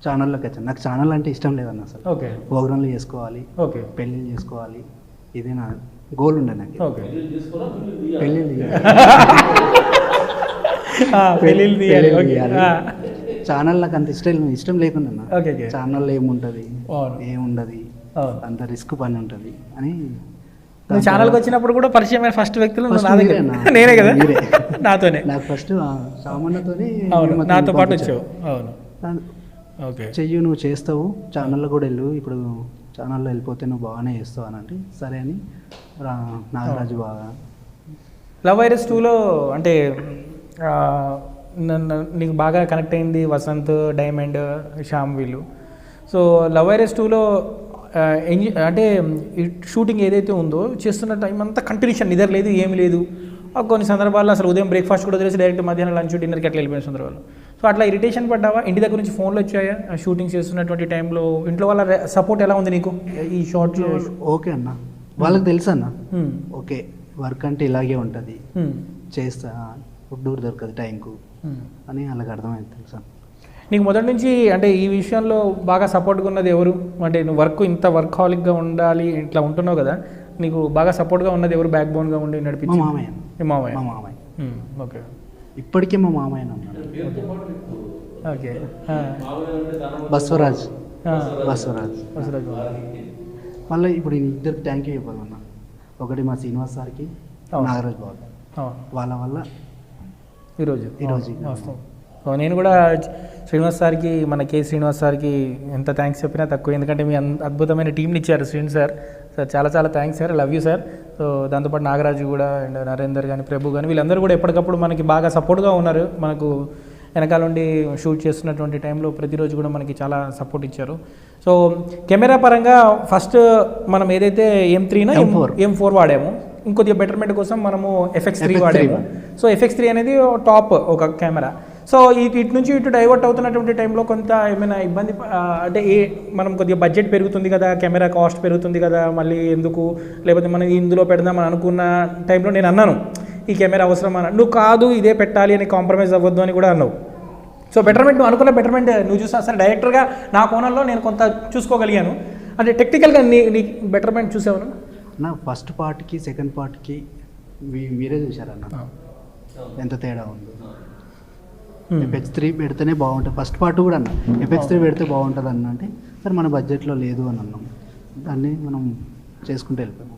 ఛానల్లోకి వచ్చాను. నాకు ఛానల్ అంటే ఇష్టం లేదన్న అసలు. ప్రోగ్రాంలు చేసుకోవాలి, పెళ్ళిళ్ళు చేసుకోవాలి, ఇదే నా గోల్ ఉండే నాకు. ఛానల్ నాకు అంత ఇష్టం లేకుండా, ఛానల్లో ఏముంటుంది ఏముండదు, అంత రిస్క్ పని ఉంటుంది అని. ఛానల్కి వచ్చినప్పుడు కూడా పరిచయమైన ఫస్ట్ వ్యక్తులు నేనే కదా, నాతోనే. నాకు ఫస్ట్ సామాన్యతోనే నాతో పాటు వచ్చావు. చెయ్యి, నువ్వు చేస్తావు, ఛానల్లో కూడా వెళ్ళు, ఇప్పుడు ఛానల్లో వెళ్ళిపోతే నువ్వు బాగానే చేస్తావు అని అంటే సరే అని నాగరాజు బాగా. లవ్ వైరస్ 2లో అంటే నీకు బాగా కనెక్ట్ అయింది వసంత్, డైమండ్, శ్యామ్ వీళ్ళు. సో లవ్ వైరస్ 2లో అంటే షూటింగ్ ఏదైతే ఉందో చేస్తున్న టైం అంతా కంటిన్యూషన్, నిద్ర లేదు, ఏమి లేదు. కొన్ని సందర్భాల్లో అసలు ఉదయం బ్రేక్ఫాస్ట్ కూడా తెలిసి డైరెక్ట్ మధ్యాహ్నం లంచ్, డిన్నర్కి అట్లా వెళ్ళిపోయిన సందర్భాలు. సో అట్లా ఇరిటేషన్ పడ్డావా? ఇంటి దగ్గర నుంచి ఫోన్లు వచ్చాయా షూటింగ్ చేస్తున్నటువంటి టైంలో? ఇంట్లో వాళ్ళ సపోర్ట్ ఎలా ఉంది నీకు ఈ షార్ట్లో? ఓకే అన్న, వాళ్ళకి తెలుసు అన్న. ఓకే, వర్క్ అంటే ఇలాగే ఉంటుంది, చేస్తా, ఫుడ్ దొరకదు టైంకు అని వాళ్ళకి అర్థమైంది. తెలుసా నీకు మొదటి నుంచి అంటే ఈ విషయంలో బాగా సపోర్ట్గా ఉన్నది ఎవరు? అంటే నువ్వు ఇంత వర్కాలిక్గా ఉండాలి ఇట్లా ఉంటున్నావు కదా, నీకు బాగా సపోర్ట్గా ఉన్నది ఎవరు? బ్యాక్ బోన్గా ఉండి నడిపించి? మా మామయ్య. ఓకే. ఇప్పటికే మా మామయ్య ఉన్నాడు. ఓకే. బస్వరాజ్. మళ్ళీ ఇప్పుడు ఇద్దరికి థ్యాంక్ యూ చెప్పాలన్న. ఒకటి మా శ్రీనివాస్ సార్కి, నాగరాజ్ బాబు, వాళ్ళ వల్ల ఈరోజు నేను కూడా శ్రీనివాస్ సార్కి, మన శ్రీనివాస్ సార్కి ఎంత థ్యాంక్స్ చెప్పినా తక్కువ, ఎందుకంటే మీ అద్భుతమైన టీంని ఇచ్చారు శ్రీనివాస్ సార్. చాలా చాలా thanks sir, love you sir. So దాంతోపాటు నాగరాజు కూడా అండ్ నరేందర్ కానీ, ప్రభు కానీ, వీళ్ళందరూ కూడా ఎప్పటికప్పుడు మనకి బాగా సపోర్ట్గా ఉన్నారు. మనకు వెనకాల నుండి షూట్ చేస్తున్నటువంటి టైంలో ప్రతిరోజు కూడా మనకి చాలా సపోర్ట్ ఇచ్చారు. సో కెమెరా పరంగా ఫస్ట్ మనం ఏదైతే M3 M4 వాడాము, ఇంకొద్దిగా బెటర్మెంట్ కోసం మనము FX3 వాడాము. సో FX3 అనేది టాప్ ఒక కెమెరా. సో ఇటు నుంచి ఇటు డైవర్ట్ అవుతున్నటువంటి టైంలో కొంత ఏమైనా ఇబ్బంది అంటే మనం కొద్దిగా బడ్జెట్ పెరుగుతుంది కదా, కెమెరా కాస్ట్ పెరుగుతుంది కదా, మళ్ళీ ఎందుకు, లేకపోతే మనం ఇందులో పెడదామని అనుకున్న టైంలో నేను అన్నాను ఈ కెమెరా అవసరం అన్న. నువ్వు కాదు ఇదే పెట్టాలి అని కాంప్రమైజ్ అవ్వద్దు అని కూడా అన్నావు. సో బెటర్మెంట్, నువ్వు అనుకున్న బెటర్మెంట్ నువ్వు చూసా సరే, డైరెక్టర్గా నా కోణంలో నేను కొంత చూసుకోగలిగాను. అంటే టెక్నికల్గా నీ బెటర్మెంట్ చూసావు నా ఫస్ట్ పార్ట్కి సెకండ్ పార్ట్కి మీరే చూసారన్న ఎంత తేడా ఉందో. FX3 పెడితేనే బాగుంటుంది, ఫస్ట్ పార్ట్ కూడా అన్న FX3 పెడితే బాగుంటుంది అన్న అంటే సరే మన బడ్జెట్లో లేదు అని అన్నాం, దాన్ని మనం చేసుకుంటూ వెళ్ళిపోయాము.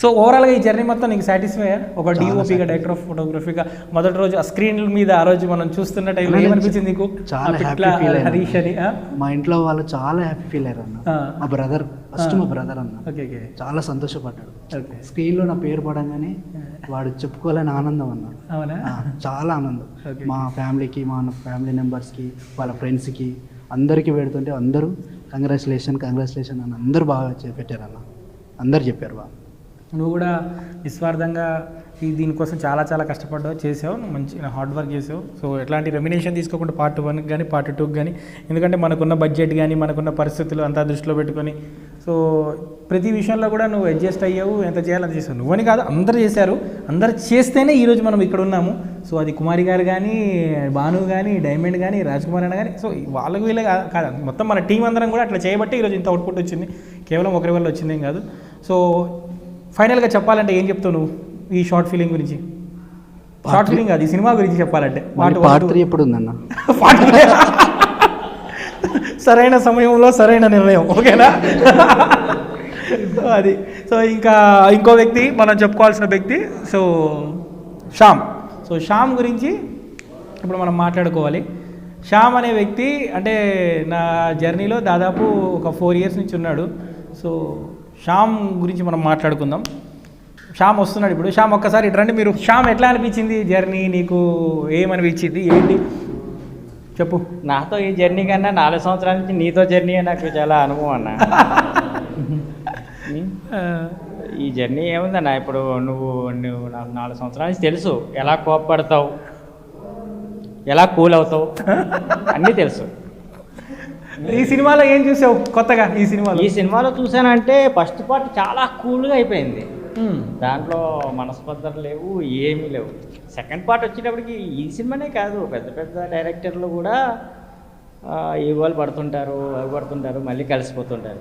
సో ఓవరాల్గా ఈ జర్నీ మొత్తం నీకు సాటిస్ఫై ఒక డిఓపిగా, డైరెక్టర్ ఆఫ్ ఫోటోగ్రఫీగా మొదటి రోజు ఆ స్క్రీన్ మీద ఆ రోజు మనం చూస్తున్న టైంలో ఏమనిపించింది నీకు? చాలా హ్యాపీ ఫీల్ హరీష్ అని మా ఇంట్లో వాళ్ళు చాలా హ్యాపీ ఫీల్ అయ్యారు అన్న. మా బ్రదర్ అన్న చాలా సంతోషపడ్డాడు. స్క్రీన్లో నా పేరు పడంగానే వాడు చెప్పుకోలేని ఆనందం అన్న, చాలా ఆనందం. మా ఫ్యామిలీకి, మా ఫ్యామిలీ మెంబర్స్కి, వాళ్ళ ఫ్రెండ్స్కి అందరికీ పెడుతుంటే అందరూ కంగ్రాచులేషన్ అని అందరూ బాగా పెట్టారు అన్న, అందరు చెప్పారు బాగా. నువ్వు కూడా నిస్వార్థంగా దీనికోసం చాలా చాలా కష్టపడ్డావు, చేసావు, మంచి హార్డ్ వర్క్ చేసావు. సో ఎట్లాంటి రెమ్యునేషన్ తీసుకోకుండా పార్ట్ 1 కానీ పార్ట్ 2 కానీ, ఎందుకంటే మనకున్న బడ్జెట్ కానీ మనకున్న పరిస్థితులు అంతా దృష్టిలో పెట్టుకొని సో ప్రతి విషయంలో కూడా నువ్వు అడ్జస్ట్ అయ్యావు, ఎంత చేయాలని చేసావు. నువ్వని కాదు, అందరూ చేశారు. అందరు చేస్తేనే ఈరోజు మనం ఇక్కడ ఉన్నాము. సో అది కుమారి గారు కానీ, భాను కానీ, డైమండ్ కానీ, రాజ్ కుమార్ అన్న కానీ, సో వాళ్ళకి వీళ్ళే కాదు, మొత్తం మన టీం అందరం కూడా అట్లా చేయబట్టి ఈరోజు ఇంత అవుట్పుట్ వచ్చింది. కేవలం ఒకరి వల్ల వచ్చిందేం కాదు. సో ఫైనల్గా చెప్పాలంటే ఏం చెప్తావు నువ్వు ఈ షార్ట్ ఫిలిం గురించి? షార్ట్ ఫిలిం కాదు, ఈ సినిమా గురించి చెప్పాలంటే. పార్ట్ 3 ఎప్పుడు ఉందన్న? సరైన సమయంలో సరైన నిర్ణయం, ఓకేనా? అది. సో ఇంకా ఇంకో వ్యక్తి మనం చెప్పుకోవాల్సిన వ్యక్తి సో శ్యామ్. సో శ్యామ్ గురించి ఇప్పుడు మనం మాట్లాడుకోవాలి. శ్యామ్ అనే వ్యక్తి అంటే నా జర్నీలో దాదాపు ఒక 4 years నుంచి ఉన్నాడు. సో శ్యామ్ గురించి మనం మాట్లాడుకుందాం. శ్యామ్ వస్తున్నాడు ఇప్పుడు. శ్యామ్ ఒక్కసారి ఇటు రండి మీరు. శ్యామ్ ఎట్లా అనిపించింది జర్నీ? నీకు ఏమనిపించింది, ఏంటి చెప్పు. నాతో ఈ జర్నీ కన్నా 4 సంవత్సరాల నుంచి నీతో జర్నీ నాకు చాలా అనుభవం అన్న. ఈ జర్నీ ఏముందన్న, ఇప్పుడు నువ్వు నాకు 4 సంవత్సరాల నుంచి తెలుసు, ఎలా కోప్పడతావు, ఎలా కూల్ అవుతావు, అన్నీ తెలుసు. ఈ సినిమాలో ఏం చూసావు కొత్తగా? ఈ సినిమాలో చూసానంటే ఫస్ట్ పార్ట్ చాలా కూల్గా అయిపోయింది. దాంట్లో మనస్పర్ధలు లేవు, ఏమీ లేవు. సెకండ్ పార్ట్ వచ్చేటప్పటికి ఈ సినిమానే కాదు, పెద్ద పెద్ద డైరెక్టర్లు కూడా ఈగోలు పడుతుంటారు, అవి పడుతుంటారు, మళ్ళీ కలిసిపోతుంటారు.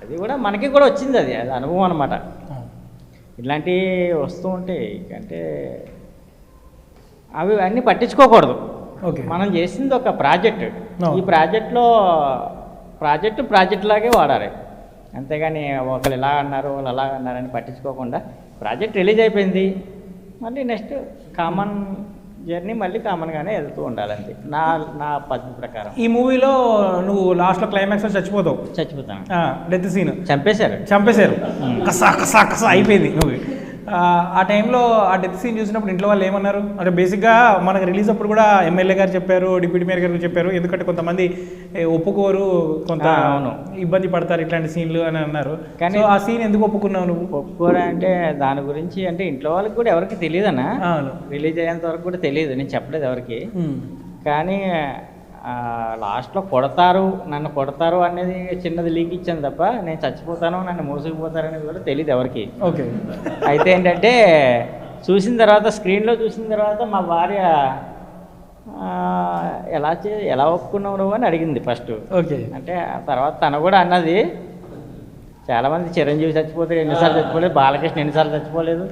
అది కూడా మనకి కూడా వచ్చింది, అది అనుభవం అనమాట. ఇట్లాంటివి వస్తూ ఉంటాయి. అంటే అవి అన్నీ పట్టించుకోకూడదు. మనం చేసింది ఒక ప్రాజెక్ట్. ఈ ప్రాజెక్ట్ లాగే వాడాలి, అంతేగాని ఒకరు ఇలా అన్నారు వాళ్ళు అలా అన్నారని పట్టించుకోకుండా ప్రాజెక్ట్ రిలీజ్ అయిపోయింది, మళ్ళీ నెక్స్ట్ కామన్ జర్నీ మళ్ళీ కామన్గానే వెళ్తూ ఉండాలంతే నా పద్ధతి ప్రకారం. ఈ మూవీలో నువ్వు లాస్ట్లో క్లైమాక్స్లో చచ్చిపోతాను, డెత్ సీన్ చంపేశారు, కసా కసా కసా అయిపోయింది మూవీ. ఆ టైంలో ఆ డెత్ సీన్ చూసినప్పుడు ఇంట్లో వాళ్ళు ఏమన్నారు అంటే బేసిక్గా మనకు రిలీజ్ అప్పుడు కూడా ఎమ్మెల్యే గారు చెప్పారు, డిప్యూటీ మేయర్ గారు చెప్పారు, ఎందుకంటే కొంతమంది ఒప్పుకోరు, కొంత ఇబ్బంది పడతారు ఇట్లాంటి సీన్లు అని అన్నారు. కానీ ఆ సీన్ ఎందుకు ఒప్పుకున్నావు నువ్వు? ఒప్పుకోరా అంటే దాని గురించి అంటే ఇంట్లో వాళ్ళకి కూడా ఎవరికి తెలియదన్నా, రిలీజ్ అయ్యేంత వరకు కూడా తెలియదు, నేను చెప్పలేదు ఎవరికి. కానీ లాస్ట్లో నన్ను కొడతారు అనేది చిన్నది లీక్ ఇచ్చాను తప్ప నేను చచ్చిపోతాను, నన్ను మోసుకుపోతారు అనేది కూడా తెలియదు ఎవరికి. ఓకే. అయితే ఏంటంటే స్క్రీన్లో చూసిన తర్వాత మా భార్య ఎలా ఒప్పుకున్నావు నువ్వు అని అడిగింది ఫస్ట్. ఓకే. అంటే ఆ తర్వాత తను కూడా అన్నది, చాలామంది చిరంజీవి చచ్చిపోతే ఎన్నిసార్లు చచ్చిపోలేదు, బాలకృష్ణ ఎన్నిసార్లు చచ్చిపోలేదు,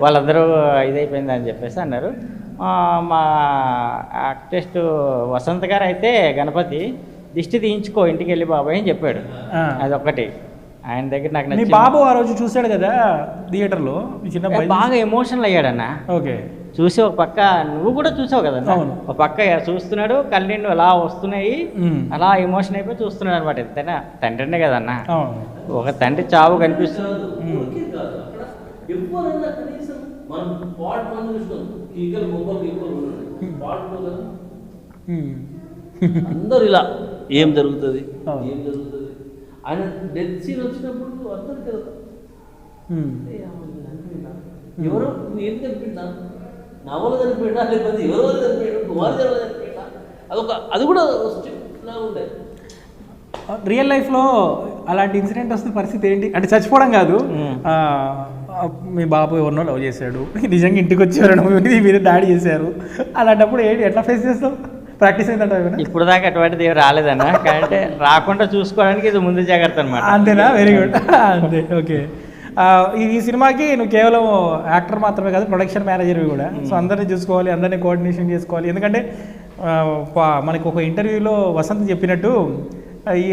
వాళ్ళందరూ ఇదైపోయింది అని చెప్పేసి అన్నారు. మా ఆర్టిస్ట్ వసంత్ గారు అయితే గణపతి దిష్టి తీయించుకో ఇంటికి వెళ్ళి బాబాయ్ అని చెప్పాడు. అదొకటి ఆయన దగ్గర నాకు నచ్చింది. బాబు ఆ రోజు చూశాడు కదా థియేటర్లో, బాగా ఎమోషనల్ అయ్యాడన్న. ఓకే. చూసి ఒక పక్క నువ్వు కూడా చూసావు కదా, ఒక పక్క చూస్తున్నాడు, కళ్ళిండు అలా వస్తున్నాయి, అలా ఎమోషన్ అయిపోయి చూస్తున్నాడు అనమాట. ఎంతైనా తండ్రినే కదన్న, ఒక తండ్రి చావు కనిపిస్తుంది. అందరు ఇలా ఏం జరుగుతుంది ఆయన డెత్ సీన్ వచ్చినప్పుడు అందరు కదా ఎవరో ఏం చనిపోయిందా, నవలు చనిపోయినా లేకపోతే ఎవరో చనిపోయాడు, కుమార్ చనిపోయినా, అది కూడా ఉండే. రియల్ లైఫ్లో అలాంటి ఇన్సిడెంట్ వస్తున్న పరిస్థితి ఏంటి అంటే చచ్చిపోవడం కాదు, మీ బాబు ఎవరినో లవ్ చేశాడు, నిజంగా ఇంటికి వచ్చారు, మీద దాడి చేశారు, అలాంటప్పుడు ఏంటి ఎట్లా ఫేస్ చేస్తావు? ప్రాక్టీస్ అయిందంట ఇప్పుడు దాకా అటువంటిది ఏం రాలేదన్న, అంటే రాకుండా చూసుకోవడానికి ఇది ముందు జాగ్రత్త అనమాట. అంతేనా? Very good. అంతే. ఓకే. ఈ సినిమాకి నువ్వు కేవలం యాక్టర్ మాత్రమే కాదు, ప్రొడక్షన్ మేనేజర్వి కూడా. సో అందరినీ చూసుకోవాలి, అందరినీ కోఆర్డినేషన్ చేసుకోవాలి. ఎందుకంటే మనకు ఒక ఇంటర్వ్యూలో వసంత్ చెప్పినట్టు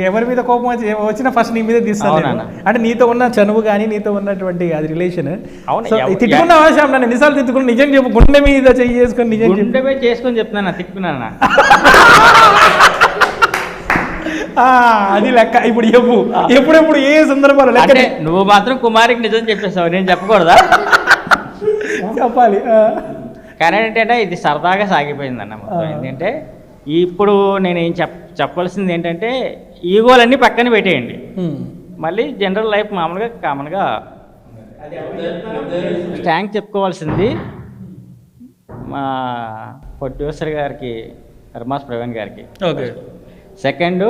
ఎవరి మీద కోపం వచ్చినా ఫస్ట్ నీ మీద తీస్తాను, అంటే నీతో ఉన్న చనువు కానీ నీతో ఉన్నటువంటి అది రిలేషన్. తిట్టుకున్నా శ్యామ్, నన్ను ఎన్నిసార్లు తిట్టుకున్నా, నిజం చెప్పు, గుండె మీద చెయ్యి చేసుకొని నిజం చేసుకొని చెప్తున్నా, తిట్టుకున్నా అది లెక్క. ఇప్పుడు చెప్పు, ఎప్పుడెప్పుడు ఏ సందర్భాలు లెక్క. నువ్వు మాత్రం కుమారికి నిజం చెప్పేస్తావు, నేను చెప్పకూడదా? చెప్పాలి. కానీ ఏంటంటే ఇది సరదాగా సాగిపోయిందన్న మొత్తం. ఏంటంటే ఇప్పుడు నేనేం చెప్పాల్సింది ఏంటంటే ఈగోలన్నీ పక్కన పెట్టేయండి, మళ్ళీ జనరల్ లైఫ్ మామూలుగా కామన్గా థ్యాంక్ చెప్పుకోవాల్సింది మా ప్రొడ్యూసర్ గారికి ధర్మాస్ ప్రవీణ్ గారికి. ఓకే. సెకండ్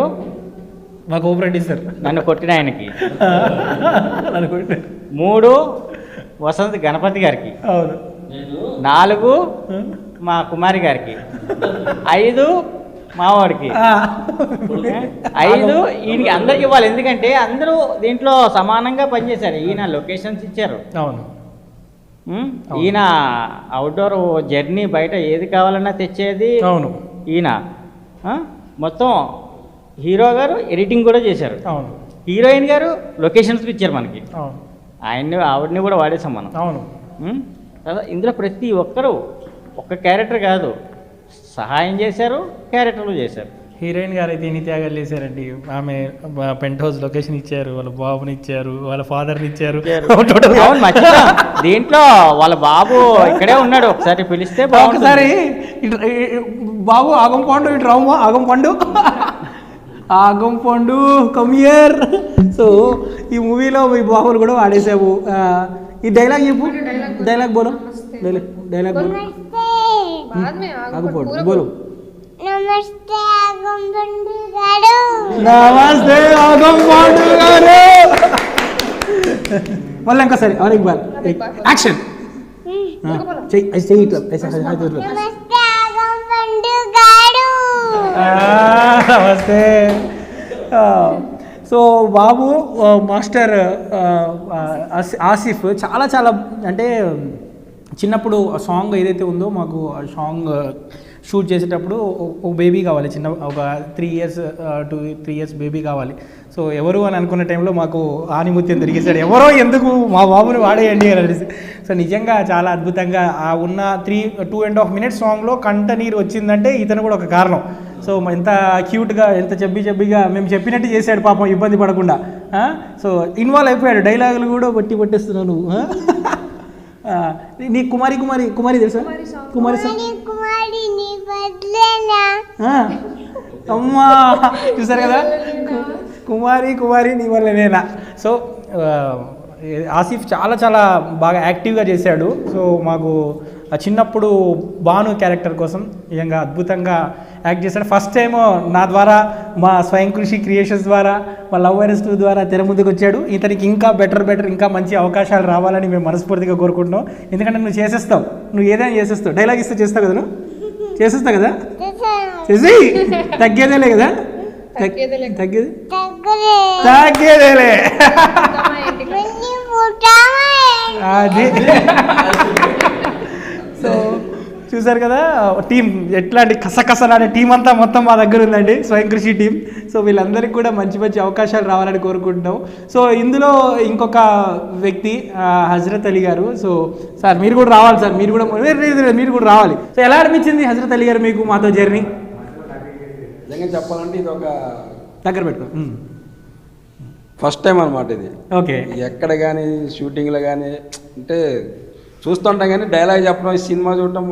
మా కో ప్రొడ్యూసర్ నన్ను కొట్టిన ఆయనకి. నన్ను కొట్టిన. 3 వసంత్ గణపతి గారికి. అవును. 4 మా కుమారి గారికి. 5 మావాడికి. 5 ఈయనకి అందరికి ఇవ్వాలి, ఎందుకంటే అందరూ దీంట్లో సమానంగా పనిచేశారు. ఈయన లొకేషన్స్ ఇచ్చారు. అవును. ఈయన అవుట్డోర్ జర్నీ బయట ఏది కావాలన్నా తెచ్చేది. అవును. ఈయన మొత్తం హీరో గారు ఎడిటింగ్ కూడా చేశారు. అవును. హీరోయిన్ గారు లొకేషన్స్ ఇచ్చారు మనకి. అవును. ఆవిడని కూడా వాడేసాం మనం. అవును. ఇందులో ప్రతి ఒక్కరూ ఒక్క క్యారెక్టర్ కాదు, సహాయం చేశారు, క్యారెక్టర్లు చేశారు. హీరోయిన్ గారు అయితే ఎన్ని త్యాగాలు చేశారండి. ఆమె పెంట్ హౌస్ లొకేషన్ ఇచ్చారు, వాళ్ళ బాబుని ఇచ్చారు, వాళ్ళ ఫాదర్ని ఇచ్చారు. అవును, మర్చిపోయా. దీంట్లో వాళ్ళ బాబు ఇక్కడే ఉన్నాడు, ఒకసారి పిలిస్తే ఒకసారి బాబు ఆగంపండు ఇటు రాము, ఆగంపండు ఆగంపండు కమియర్. సో ఈ మూవీలో మీ బాబులు కూడా వాడేసావు. ఈ డైలాగ్ చెప్పు, డైలాగ్ బోలో, డైలాగ్ బోలో, ఆగంపండు బోలో. నమస్తే ఆగంపండు గారు. నమస్తే ఆగంపండు గారు. మళ్ళీ ఇంకోసారి అరే బాల్ యాక్షన్ చెయ్యి ఇట్లా. నమస్తే ఆగంపండు గారు. నమస్తే. సో బాబు మాస్టర్ ఆసిఫ్ చాలా చాలా అంటే చిన్నప్పుడు ఆ సాంగ్ ఏదైతే ఉందో మాకు ఆ సాంగ్ షూట్ చేసేటప్పుడు ఒక బేబీ కావాలి, చిన్న ఒక 3 ఇయర్స్ బేబీ కావాలి. సో ఎవరు అని అనుకున్న టైంలో మాకు ఆనిముత్యం దొరికేశాడు. ఎవరో ఎందుకు మా బాబుని వాడేయండి అని అనేసి. సో నిజంగా చాలా అద్భుతంగా ఆ ఉన్న 2.5 minutes సాంగ్లో కంట నీరు వచ్చిందంటే ఇతను కూడా ఒక కారణం. సో ఎంత క్యూట్గా, ఎంత చెబ్బిగా మేము చెప్పినట్టు చేశాడు పాపం, ఇబ్బంది పడకుండా. సో ఇన్వాల్వ్ అయిపోయాడు, డైలాగులు కూడా బట్టేస్తున్నావు నువ్వు. నీ కుమారి తెలుసా? అమ్మా చూసారు కదా, కుమారి నీ వల్ల నేనా. సో ఆసిఫ్ చాలా చాలా బాగా యాక్టివ్గా చేశాడు. సో మాకు చిన్నప్పుడు భాను క్యారెక్టర్ కోసం నిజంగా అద్భుతంగా యాక్ట్ చేశాడు. ఫస్ట్ టైం నా ద్వారా, మా స్వయం కృషి క్రియేషన్స్ ద్వారా, మా లవ్ వైరస్ 2 ద్వారా తెర ముందుకు వచ్చాడు. ఇతనికి ఇంకా బెటర్ ఇంకా మంచి అవకాశాలు రావాలని మేము మనస్ఫూర్తిగా కోరుకుంటున్నాం. ఎందుకంటే నువ్వు చేసేస్తావు, నువ్వు ఏదైనా చేసేస్తావు. డైలాగ్ ఇస్తే చేస్తావు కదా, నువ్వు చేసేస్తావు కదా, చేసి తగ్గేదేలే కదా, తగ్గేదేలే అది. సో చూసారు కదా టీం ఎట్లాంటి కసకసలాడే టీం అంతా మొత్తం మా దగ్గర ఉందండి, స్వయం కృషి టీం. సో వీళ్ళందరికీ కూడా మంచి మంచి అవకాశాలు రావాలని కోరుకుంటున్నాం. సో ఇందులో ఇంకొక వ్యక్తి హజరత్ అలీ గారు. సో సార్ మీరు కూడా రావాలి, సార్ మీరు కూడా రావాలి. సో ఎలా అనిపించింది హజరత్ అలీ గారు మీకు మాతో జర్నీ? నిజంగా చెప్పాలంటే ఇది ఒక దగ్గర పెట్టుకో, ఫస్ట్ టైం అనమాట ఇది. ఓకే. ఎక్కడ కానీ షూటింగ్లో కానీ అంటే చూస్తుంటాం కానీ డైలాగ్ చెప్పడం, ఈ సినిమా చూడటం,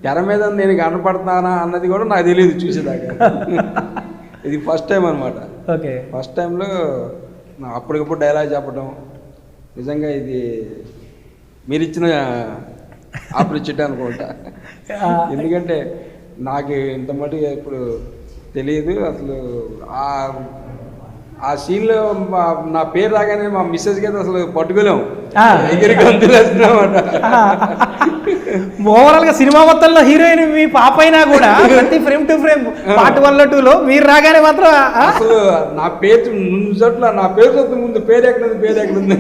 తెర మీద నేను కనపడుతున్నానా అన్నది కూడా నాకు తెలియదు చూసేదాకా. ఇది ఫస్ట్ టైం అనమాట. ఓకే. ఫస్ట్ టైంలో అప్పటికప్పుడు డైలాగ్ చెప్పడం నిజంగా ఇది మీరు ఇచ్చిన ఆపర్చునిటీ అనుకుంటా. ఎందుకంటే నాకు ఇంత మటుకు ఇప్పుడు తెలియదు అసలు. ఆ సీన్లో నా పేరు రాగానే మా మిస్సెస్కి అయితే అసలు పట్టుకోలేము, దగ్గరికి గంతులేస్తున్నామాట. ఓవరాల్ గా సినిమా మొత్తంలో హీరోయిన్ మీ పాప అయినా కూడా ప్రతి ఫ్రేమ్ టు ఫ్రేమ్ పార్ట్ 1లో 2లో మీరు రాగానే మాత్రం అసలు నా పేరు చోట్ల నా పేరు చదువు ముందు పేరు ఎక్కడుంది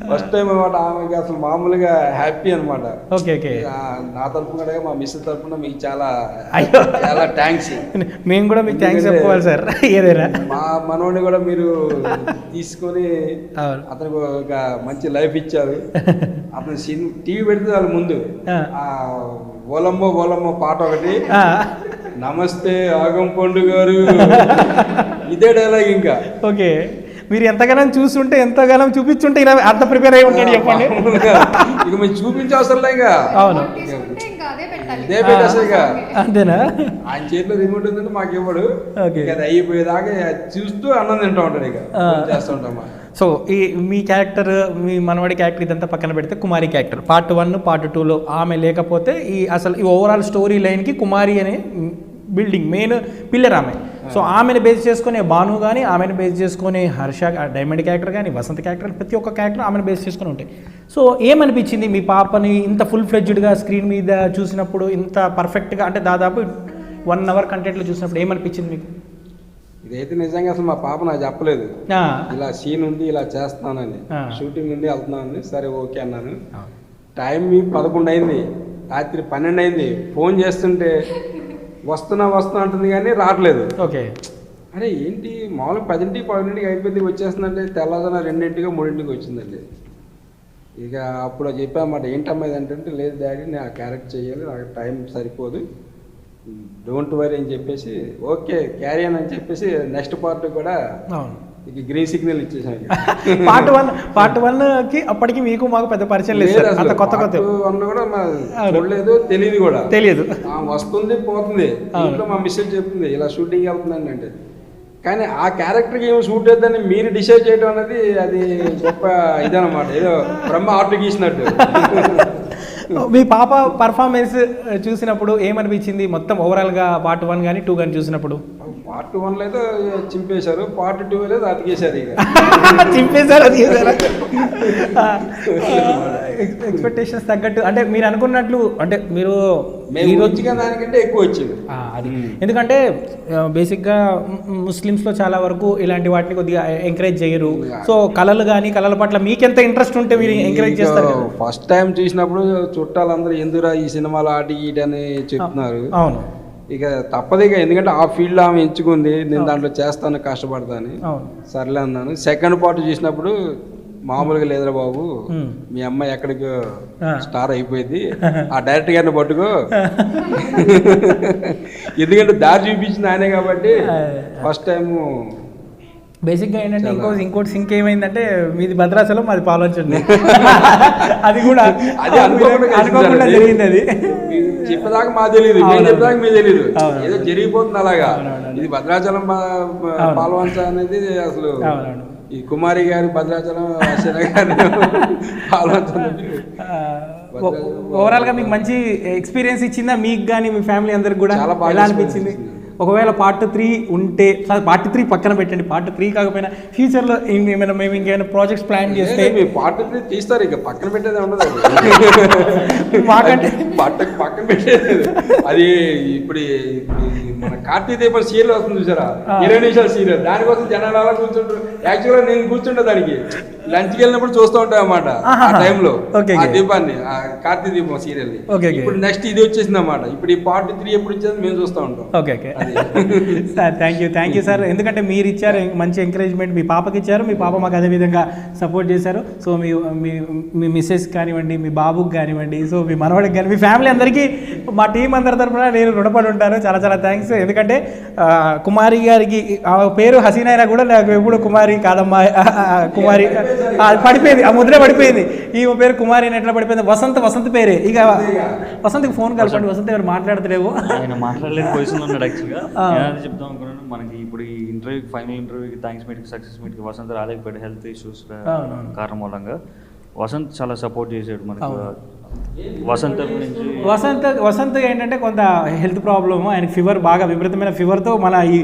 ఫస్ట్ టైం అనమాట. ఆమెకి అసలు మామూలుగా హ్యాపీ అనమాట. ఓకే. నా తరఫున మా మిస్ తరఫున మీకు చాలా థ్యాంక్స్. మేము కూడా మీకు థ్యాంక్స్ చెప్పుకోవాలి సార్. ఏదైనా మా మనోడిని కూడా మీరు తీసుకొని అతనికి ఒక మంచి లైఫ్ ఇచ్చారు. అతను టీవీ పెడితే వాళ్ళ ముందు ఓలమ్మో పాట ఒకటి, నమస్తే ఆగంపండు గారు, ఇదే డైలాగ్ ఇంకా. ఓకే. మీరు ఎంతగానో చూస్తుంటే, ఎంతగానో చూపించుంటే ఇలా అంత ప్రిపేర్ అయి ఉంటాడు చెప్పండి. ఇక మీరు చూపించే అవసరం ఇక. అవును, ఇదే పెట్టేస్తా ఇక. అంతేనా? ఆయన చేతిలో రిమోట్ ఉందంటే మాకు ఇవ్వడు. అది అయిపోయేదాకా చూస్తూ అన్నం తింటూ ఉంటాడు, ఇక చేస్తూ ఉంటాం. సో ఈ మీ క్యారెక్టర్, మీ మనవాడి క్యారెక్టర్ ఇదంతా పక్కన పెడితే కుమారి క్యారెక్టర్ పార్ట్ 1 పార్ట్ 2లో ఆమె లేకపోతే అసలు ఈ ఓవరాల్ స్టోరీ లైన్కి కుమారి అనే బిల్డింగ్ మెయిన్ పిల్లర్ ఆమె. సో ఆమెను బేస్ చేసుకునే భాను కానీ, ఆమెను బేస్ చేసుకునే హర్ష డైమండ్ క్యారెక్టర్ కానీ, వసంత క్యారెక్టర్, ప్రతి ఒక్క క్యారెక్టర్ ఆమెను బేస్ చేసుకుని ఉంటాయి. సో ఏమనిపించింది మీ పాపని ఇంత ఫుల్ ఫ్లెడ్జ్డ్గా స్క్రీన్ మీద చూసినప్పుడు, ఇంత పర్ఫెక్ట్గా అంటే దాదాపు 1 hour కంటెంట్లో చూసినప్పుడు ఏమనిపించింది మీకు? ఇదైతే నిజంగా అసలు మా పాప నాకు చెప్పలేదు, ఇలా సీన్ ఉంది ఇలా చేస్తానని, షూటింగ్ నుండి వెళ్తున్నానని. సరే ఓకే అన్నాను. టైం 11 అయింది, రాత్రి 12 అయింది. ఫోన్ చేస్తుంటే వస్తున్నా అంటుంది కానీ రావట్లేదు. ఓకే, అరే ఏంటి మామూలుగా 10ంటికి 11ంటికి అయిపోయింది, వచ్చేస్తుందంటే తెల్లదన 2ంటికి 3ంటికి వచ్చిందండి. ఇక అప్పుడు చెప్పామాట, ఏంటమ్మా ఇది అంటే, లేదు డాడీ నేను ఆ క్యారెక్టర్ చేయాలి, నాకు టైం సరిపోదు, డోంట్ వరీ అని చెప్పేసి ఓకే క్యారీ అని చెప్పేసి నెక్స్ట్ పార్ట్ కూడా ఇక గ్రీన్ సిగ్నల్ ఇచ్చేసాను. పార్ట్ 1కి అప్పటికి మీకు మాకు పెద్ద పరిచయం లేదు, అంత కొత్త కూడా చూడలేదు, తెలియదు. వస్తుంది పోతుంది, ఇంట్లో మా మిస్సెస్ చెప్తుంది ఇలా షూటింగ్ వెళ్తుందండి అంటే. కానీ ఆ క్యారెక్టర్కి ఏమో షూట్ అవుతుందని మీరు డిసైడ్ చేయడం అనేది అది గొప్ప ఇదనమాట, ఏదో బ్రహ్మ ఆర్ట్ గీసినట్టు. మీ పాప పర్ఫార్మెన్స్ చూసినప్పుడు ఏమనిపించింది మొత్తం ఓవరాల్గా పార్ట్ 1 కానీ 2 కానీ చూసినప్పుడు? పార్ట్ 1లో అయితే చింపేశారు, పార్ట్ 2 లేదు అతికేశారు, ఇక చింపేశారు అతికేశారు. ఎక్స్పెక్టేషన్స్ తగ్గట్టు అంటే మీరు అనుకున్నట్లు అంటే మీరు వచ్చిన దానికంటే ఎక్కువ వచ్చింది అది. ఎందుకంటే బేసిక్గా ముస్లిమ్స్లో చాలా వరకు ఇలాంటి వాటిని కొద్దిగా ఎంకరేజ్ చేయరు. సో కళలు కానీ కళల పట్ల మీకెంత ఇంట్రెస్ట్ ఉంటే మీరు ఎంకరేజ్ చేస్తారు. ఫస్ట్ టైం చూసినప్పుడు చుట్టాలందరూ ఎందురా ఈ సినిమాలో ఆటి ఈటి అని చెప్తున్నారు. అవును, ఇక తప్పదు ఇక, ఎందుకంటే ఆ ఫీల్డ్ ఆమె ఎంచుకుంది, నేను దాంట్లో చేస్తాను కష్టపడతాను, సర్లే అన్నాను. సెకండ్ పార్ట్ చూసినప్పుడు మామూలుగా లేదురా బాబు, మీ అమ్మాయి ఎక్కడికి స్టార్ అయిపోయింది, ఆ డైరెక్టర్ గారిని పట్టుకో, ఎందుకంటే దారి చూపించింది ఆయనే కాబట్టి. ఫస్ట్ టైము బేసిక్గా ఏంటంటే ఇంకోటి సింక్ ఏమైందంటే మీది భద్రాచలం, మాది పాలోచండి. అది కూడా అది అనుకోకుండా జరిగింది. అది చెప్పేదాకా మా తెలియదు, మేము చెప్పేదాకా మీ తెలియదు, ఏదో జరిగిపోతుంది అలాగా. ఇది భద్రాచలం పాల్వంచ అనేది అసలు ఈ కుమారి గారి భద్రాచలం, అశన గారి పాల్వంచ. ఓవరాల్గా మీకు మంచి ఎక్స్పీరియన్స్ ఇచ్చిందా మీకు కానీ మీ ఫ్యామిలీ అందరికి కూడా? చాలా బాగా ఎలా అనిపించింది? ఒకవేళ పార్ట్ 3 ఉంటే, పార్ట్ 3 పక్కన పెట్టండి, పార్ట్ 3 కాకపోయినా ఫ్యూచర్లో ఏమైనా మేము ఇంకేమైనా ప్రాజెక్ట్స్ ప్లాన్ చేస్తే పార్ట్ 3 తీస్తారు, ఇక పక్కన పెట్టేది ఉండదు. మాకంటే పక్కన పెట్టేది అది. ఇప్పుడు మన కార్తీక దీపం సీరియల్ వస్తుంది చూసారా, 20 నిమిషాల సీరియల్, దానికోసం జనాలు అలా కూర్చుంటారు. యాక్చువల్గా నేను కూర్చుంటా దానికి, లంచ్కి వెళ్ళినప్పుడు చూస్తూ ఉంటాయి అన్నమాట ఆ టైంలో ఆ దీపాన్ని, కార్తీక దీపం సీరియల్. ఇప్పుడు నెక్స్ట్ ఇది వచ్చేసింది అన్నమాట. ఇప్పుడు ఈ పార్ట్ 3 ఎప్పుడు వచ్చేది మేము చూస్తూ ఉంటాం. Okay sir, thank you sir. ఎందుకంటే మీరు ఇచ్చారు మంచి ఎంకరేజ్మెంట్, మీ పాపకి ఇచ్చారు, మీ పాప మాకు అదే విధంగా సపోర్ట్ చేశారు. సో మీ మిస్సెస్ కానివ్వండి, మీ బాబుకి కానివ్వండి, సో మీ మనవాడికి కానీ, మీ ఫ్యామిలీ అందరికీ మా టీం అందరి తరఫున నేను రుణపడి ఉంటాను. చాలా చాలా థ్యాంక్స్. ఎందుకంటే కుమారి గారికి ఆ పేరు హసీనా అయినా కూడా నాకు ఎప్పుడు కుమారి కాదమ్మా, కుమారి పడిపోయింది, ఆ ముద్ర పడిపోయింది. ఈ పేరు కుమారి అని ఎట్లా పడిపోయింది? వసంత్ పేరే. ఇక వసంత్కి ఫోన్ కలపండి, వసంత్ ఎవరు మాట్లాడతలేవు, ఆయన మాట్లాడలేని పొజిషన్లో ఉన్నాడు. యాక్చువల్గా చెప్తాం అనుకున్నాను, మనకి ఇప్పుడు ఈ ఇంటర్వ్యూకి, ఫైనల్ ఇంటర్వ్యూకి, థ్యాంక్స్ మీట్కి, సక్సెస్ మీట్కి వసంత్ రాలేకపోయాడు హెల్త్ ఇష్యూస్ కారణం మూలంగా. వసంత్ చాలా సపోర్ట్ చేశాడు మనకు. వసంత్ ఏంటంటే కొంత హెల్త్ ప్రాబ్లము, ఆయనకి ఫీవర్, బాగా విపరీతమైన ఫీవర్తో మన ఈ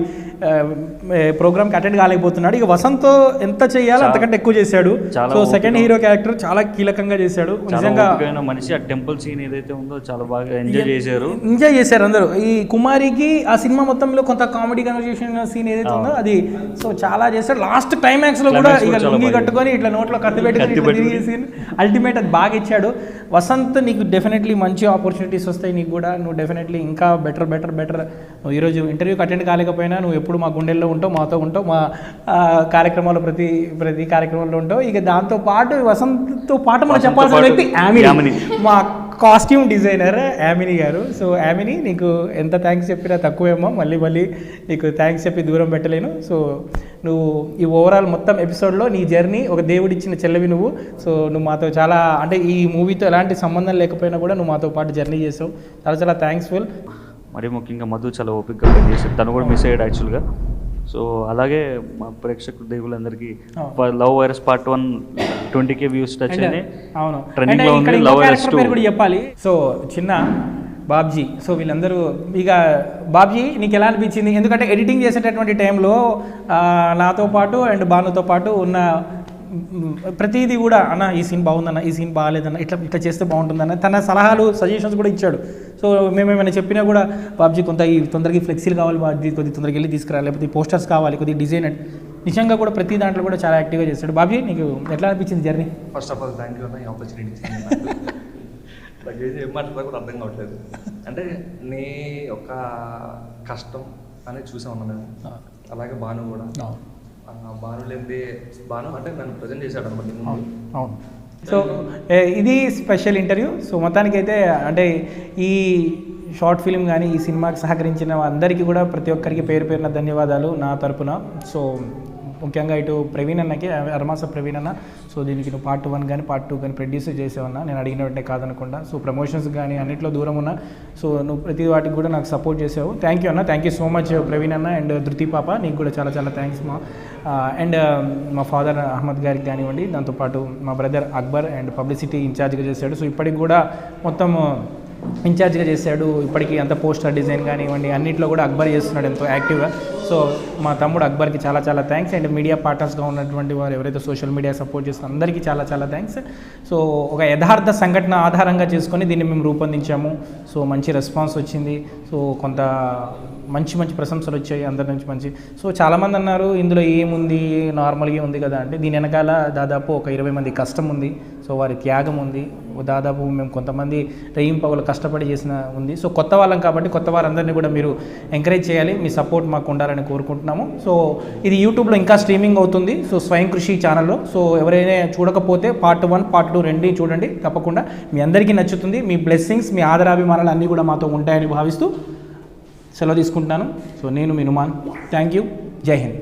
ప్రోగ్రామ్కి అటెండ్ కాలేకపోతున్నాడు. ఇక వసంత్ ఎంత చేయాలో అంతకంటే ఎక్కువ చేశాడు. సో సెకండ్ హీరో క్యారెక్టర్ చాలా కీలకంగా చేశాడు. నిజంగా మనిషి ఆ టెంపుల్ సీన్ ఏదైతే ఉందో చాలా బాగా ఎంజాయ్ చేశారు అందరూ. ఈ కుమారికి ఆ సినిమా మొత్తంలో కొంత కామెడీ కన్వర్సేషన్ సీన్ ఏదైతే ఉందో అది సో చాలా చేశాడు. లాస్ట్ క్లైమాక్స్లో కూడా ఇక లుంగి కట్టుకొని ఇట్లా నోట్లో కత్తి పెట్టుకొని సీన్ అల్టిమేట్ అది బాగా ఇచ్చాడు. వసంత్, నీకు డెఫినెట్లీ మంచి ఆపర్చునిటీస్ వస్తాయి నీకు కూడా. నువ్వు డెఫినెట్లీ ఇంకా బెటర్. నువ్వు ఈరోజు ఇంటర్వ్యూకి అటెండ్ కాలేకపోయినా నువ్వు ఎప్పుడు మా గుండెల్లో ఉంటావు, మాతో ఉంటావు, మా కార్యక్రమాల్లో ప్రతి కార్యక్రమంలో ఉంటావు. ఇక దాంతో పాటు వసంత్తో పాటు మనం చెప్పాల్సిన వ్యక్తి యామిని, మా కాస్ట్యూమ్ డిజైనర్ యామిని గారు. సో యామిని, నీకు ఎంత థ్యాంక్స్ చెప్పినా తక్కువేమో, మళ్ళీ నీకు థ్యాంక్స్ చెప్పి దూరం పెట్టలేను. సో నువ్వు ఈ ఓవరాల్ మొత్తం ఎపిసోడ్లో నీ జర్నీ, ఒక దేవుడిచ్చిన చెల్లెవి నువ్వు. సో నువ్వు మాతో చాలా, అంటే ఈ మూవీతో ఎలాంటి సంబంధం లేకపోయినా కూడా నువ్వు మాతో పాటు జర్నీ చేసావు. చాలా థ్యాంక్స్ఫుల్. మరీ ముఖ్యంగా మధు చాలా ఓపికగా చేశాడు, తను కూడా మిస్ అయ్యాడు యాక్చువల్గా. సో అలాగే మా ప్రేక్షకుల దేవులందరికీ love virus part 1 20K views touch అయింది. అవును, ట్రెండింగ్ లో ఉంది. లవ్ వైరస్ 2 కూడా చెప్పాలి. సో చిన్న బాబ్జీ, సో వీళ్ళందరూ ఇక బాబ్జీ నీకు ఎలా అనిపించింది? ఎందుకంటే ఎడిటింగ్ చేసేటటువంటి టైంలో నాతో పాటు అండ్ భానుతో పాటు ఉన్న ప్రతిదీ కూడా అన్న ఈ సీన్ బాగుందన్న, ఈ సీన్ బాగాలేదన్న, ఇట్లా చేస్తే బాగుంటుందన్న తన సలహాలు సజెషన్స్ కూడా ఇచ్చాడు. సో మేమేమైనా చెప్పినా కూడా బాబ్జీ కొంత ఈ తొందరగా ఫ్లెక్సీలు కావాలి, బాబ్జీ కొద్దిగా తొందరగా వెళ్ళి తీసుకురా, లేకపోతే పోస్టర్స్ కావాలి, కొద్దిగా డిజైన్ నిజంగా కూడా ప్రతి దాంట్లో కూడా చాలా యాక్టివ్గా చేస్తాడు. బాబ్జీ నీకు ఎట్లా అనిపించింది journey? First of all thank you అన్న ఈ ఆపర్చునిటీ. నాకు ఏం మాట్లాడతా కూడా అర్థం కావట్లేదు. అంటే నీ యొక్క కష్టం అనేది చూసా ఉన్నా మేము, అలాగే భాను కూడా. భాను లేనిదే భాను అంటే నన్ను ప్రజెంట్ చేశాడు అనమాట. అవును. సో ఇది స్పెషల్ ఇంటర్వ్యూ. సో మొత్తానికైతే అంటే ఈ షార్ట్ ఫిల్మ్ కానీ ఈ సినిమాకి సహకరించిన అందరికీ కూడా ప్రతి ఒక్కరికి పేరు పేరున ధన్యవాదాలు నా తరపున. సో ముఖ్యంగా ఇటు ప్రవీణ్ అన్నకి, అర్మాస ప్రవీణ్ అన్న, సో దీనికి నువ్వు పార్ట్ 1 కానీ పార్ట్ 2 కానీ ప్రొడ్యూస్ చేసేవన్నా, నేను అడిగిన వెంటనే కాదనకుండా. సో ప్రమోషన్స్ కానీ అన్నింటిలో దూరం ఉన్నా, సో నువ్వు ప్రతి వాటికి కూడా నాకు సపోర్ట్ చేసావు. థ్యాంక్ యూ అన్న, thank you so much Praveen అన్న అండ్ ధృతి పాప, నీకు కూడా చాలా చాలా థ్యాంక్స్ మా. అండ్ మా ఫాదర్ అహ్మద్ గారికి కానివ్వండి, దాంతోపాటు మా బ్రదర్ అక్బర్ అండ్ పబ్లిసిటీ ఇన్ఛార్జ్గా చేశాడు. సో ఇప్పటికి కూడా మొత్తం ఇన్ఛార్జ్గా చేశాడు. ఇప్పటికీ అంత పోస్టర్ డిజైన్ కానివ్వండి అన్నింటిలో కూడా అక్బర్ చేస్తున్నాడు ఎంతో యాక్టివ్గా. సో మా తమ్ముడు అక్బర్కి చాలా చాలా థ్యాంక్స్. అండ్ మీడియా పార్ట్నర్స్గా ఉన్నటువంటి వారు ఎవరైతే సోషల్ మీడియా సపోర్ట్ చేస్తున్న అందరికీ చాలా చాలా థ్యాంక్స్. సో ఒక యథార్థ సంఘటన ఆధారంగా చేసుకొని దీన్ని మేము రూపొందించాము. సో మంచి రెస్పాన్స్ వచ్చింది. సో కొంత మంచి మంచి ప్రశంసలు వచ్చాయి అందరి నుంచి మంచి. సో చాలామంది అన్నారు ఇందులో ఏముంది, నార్మల్గా ఉంది కదా అంటే, దీని వెనకాల దాదాపు ఒక 20 మంది కష్టం ఉంది. సో వారి త్యాగం ఉంది. దాదాపు మేము కొంతమంది రెయింపవలు కష్టపడి చేసిన ఉంది. సో కొత్త వాళ్ళం కాబట్టి కొత్త వారందరినీ కూడా మీరు ఎంకరేజ్ చేయాలి, మీ సపోర్ట్ మాకు ఉండాలని కోరుకుంటున్నాము. సో ఇది యూట్యూబ్లో ఇంకా స్ట్రీమింగ్ అవుతుంది. సో స్వయం కృషి ఛానల్లో. సో ఎవరైనా చూడకపోతే పార్ట్ 1 పార్ట్ 2 రెండింటిని చూడండి తప్పకుండా. మీ అందరికీ నచ్చుతుంది. మీ బ్లెస్సింగ్స్, మీ ఆదరాభిమానాలు అన్నీ కూడా మాతో ఉంటాయని భావిస్తూ సెలవు తీసుకుంటున్నాను. సో నేను మీ నుమాన్. Thank you. జై హింద్.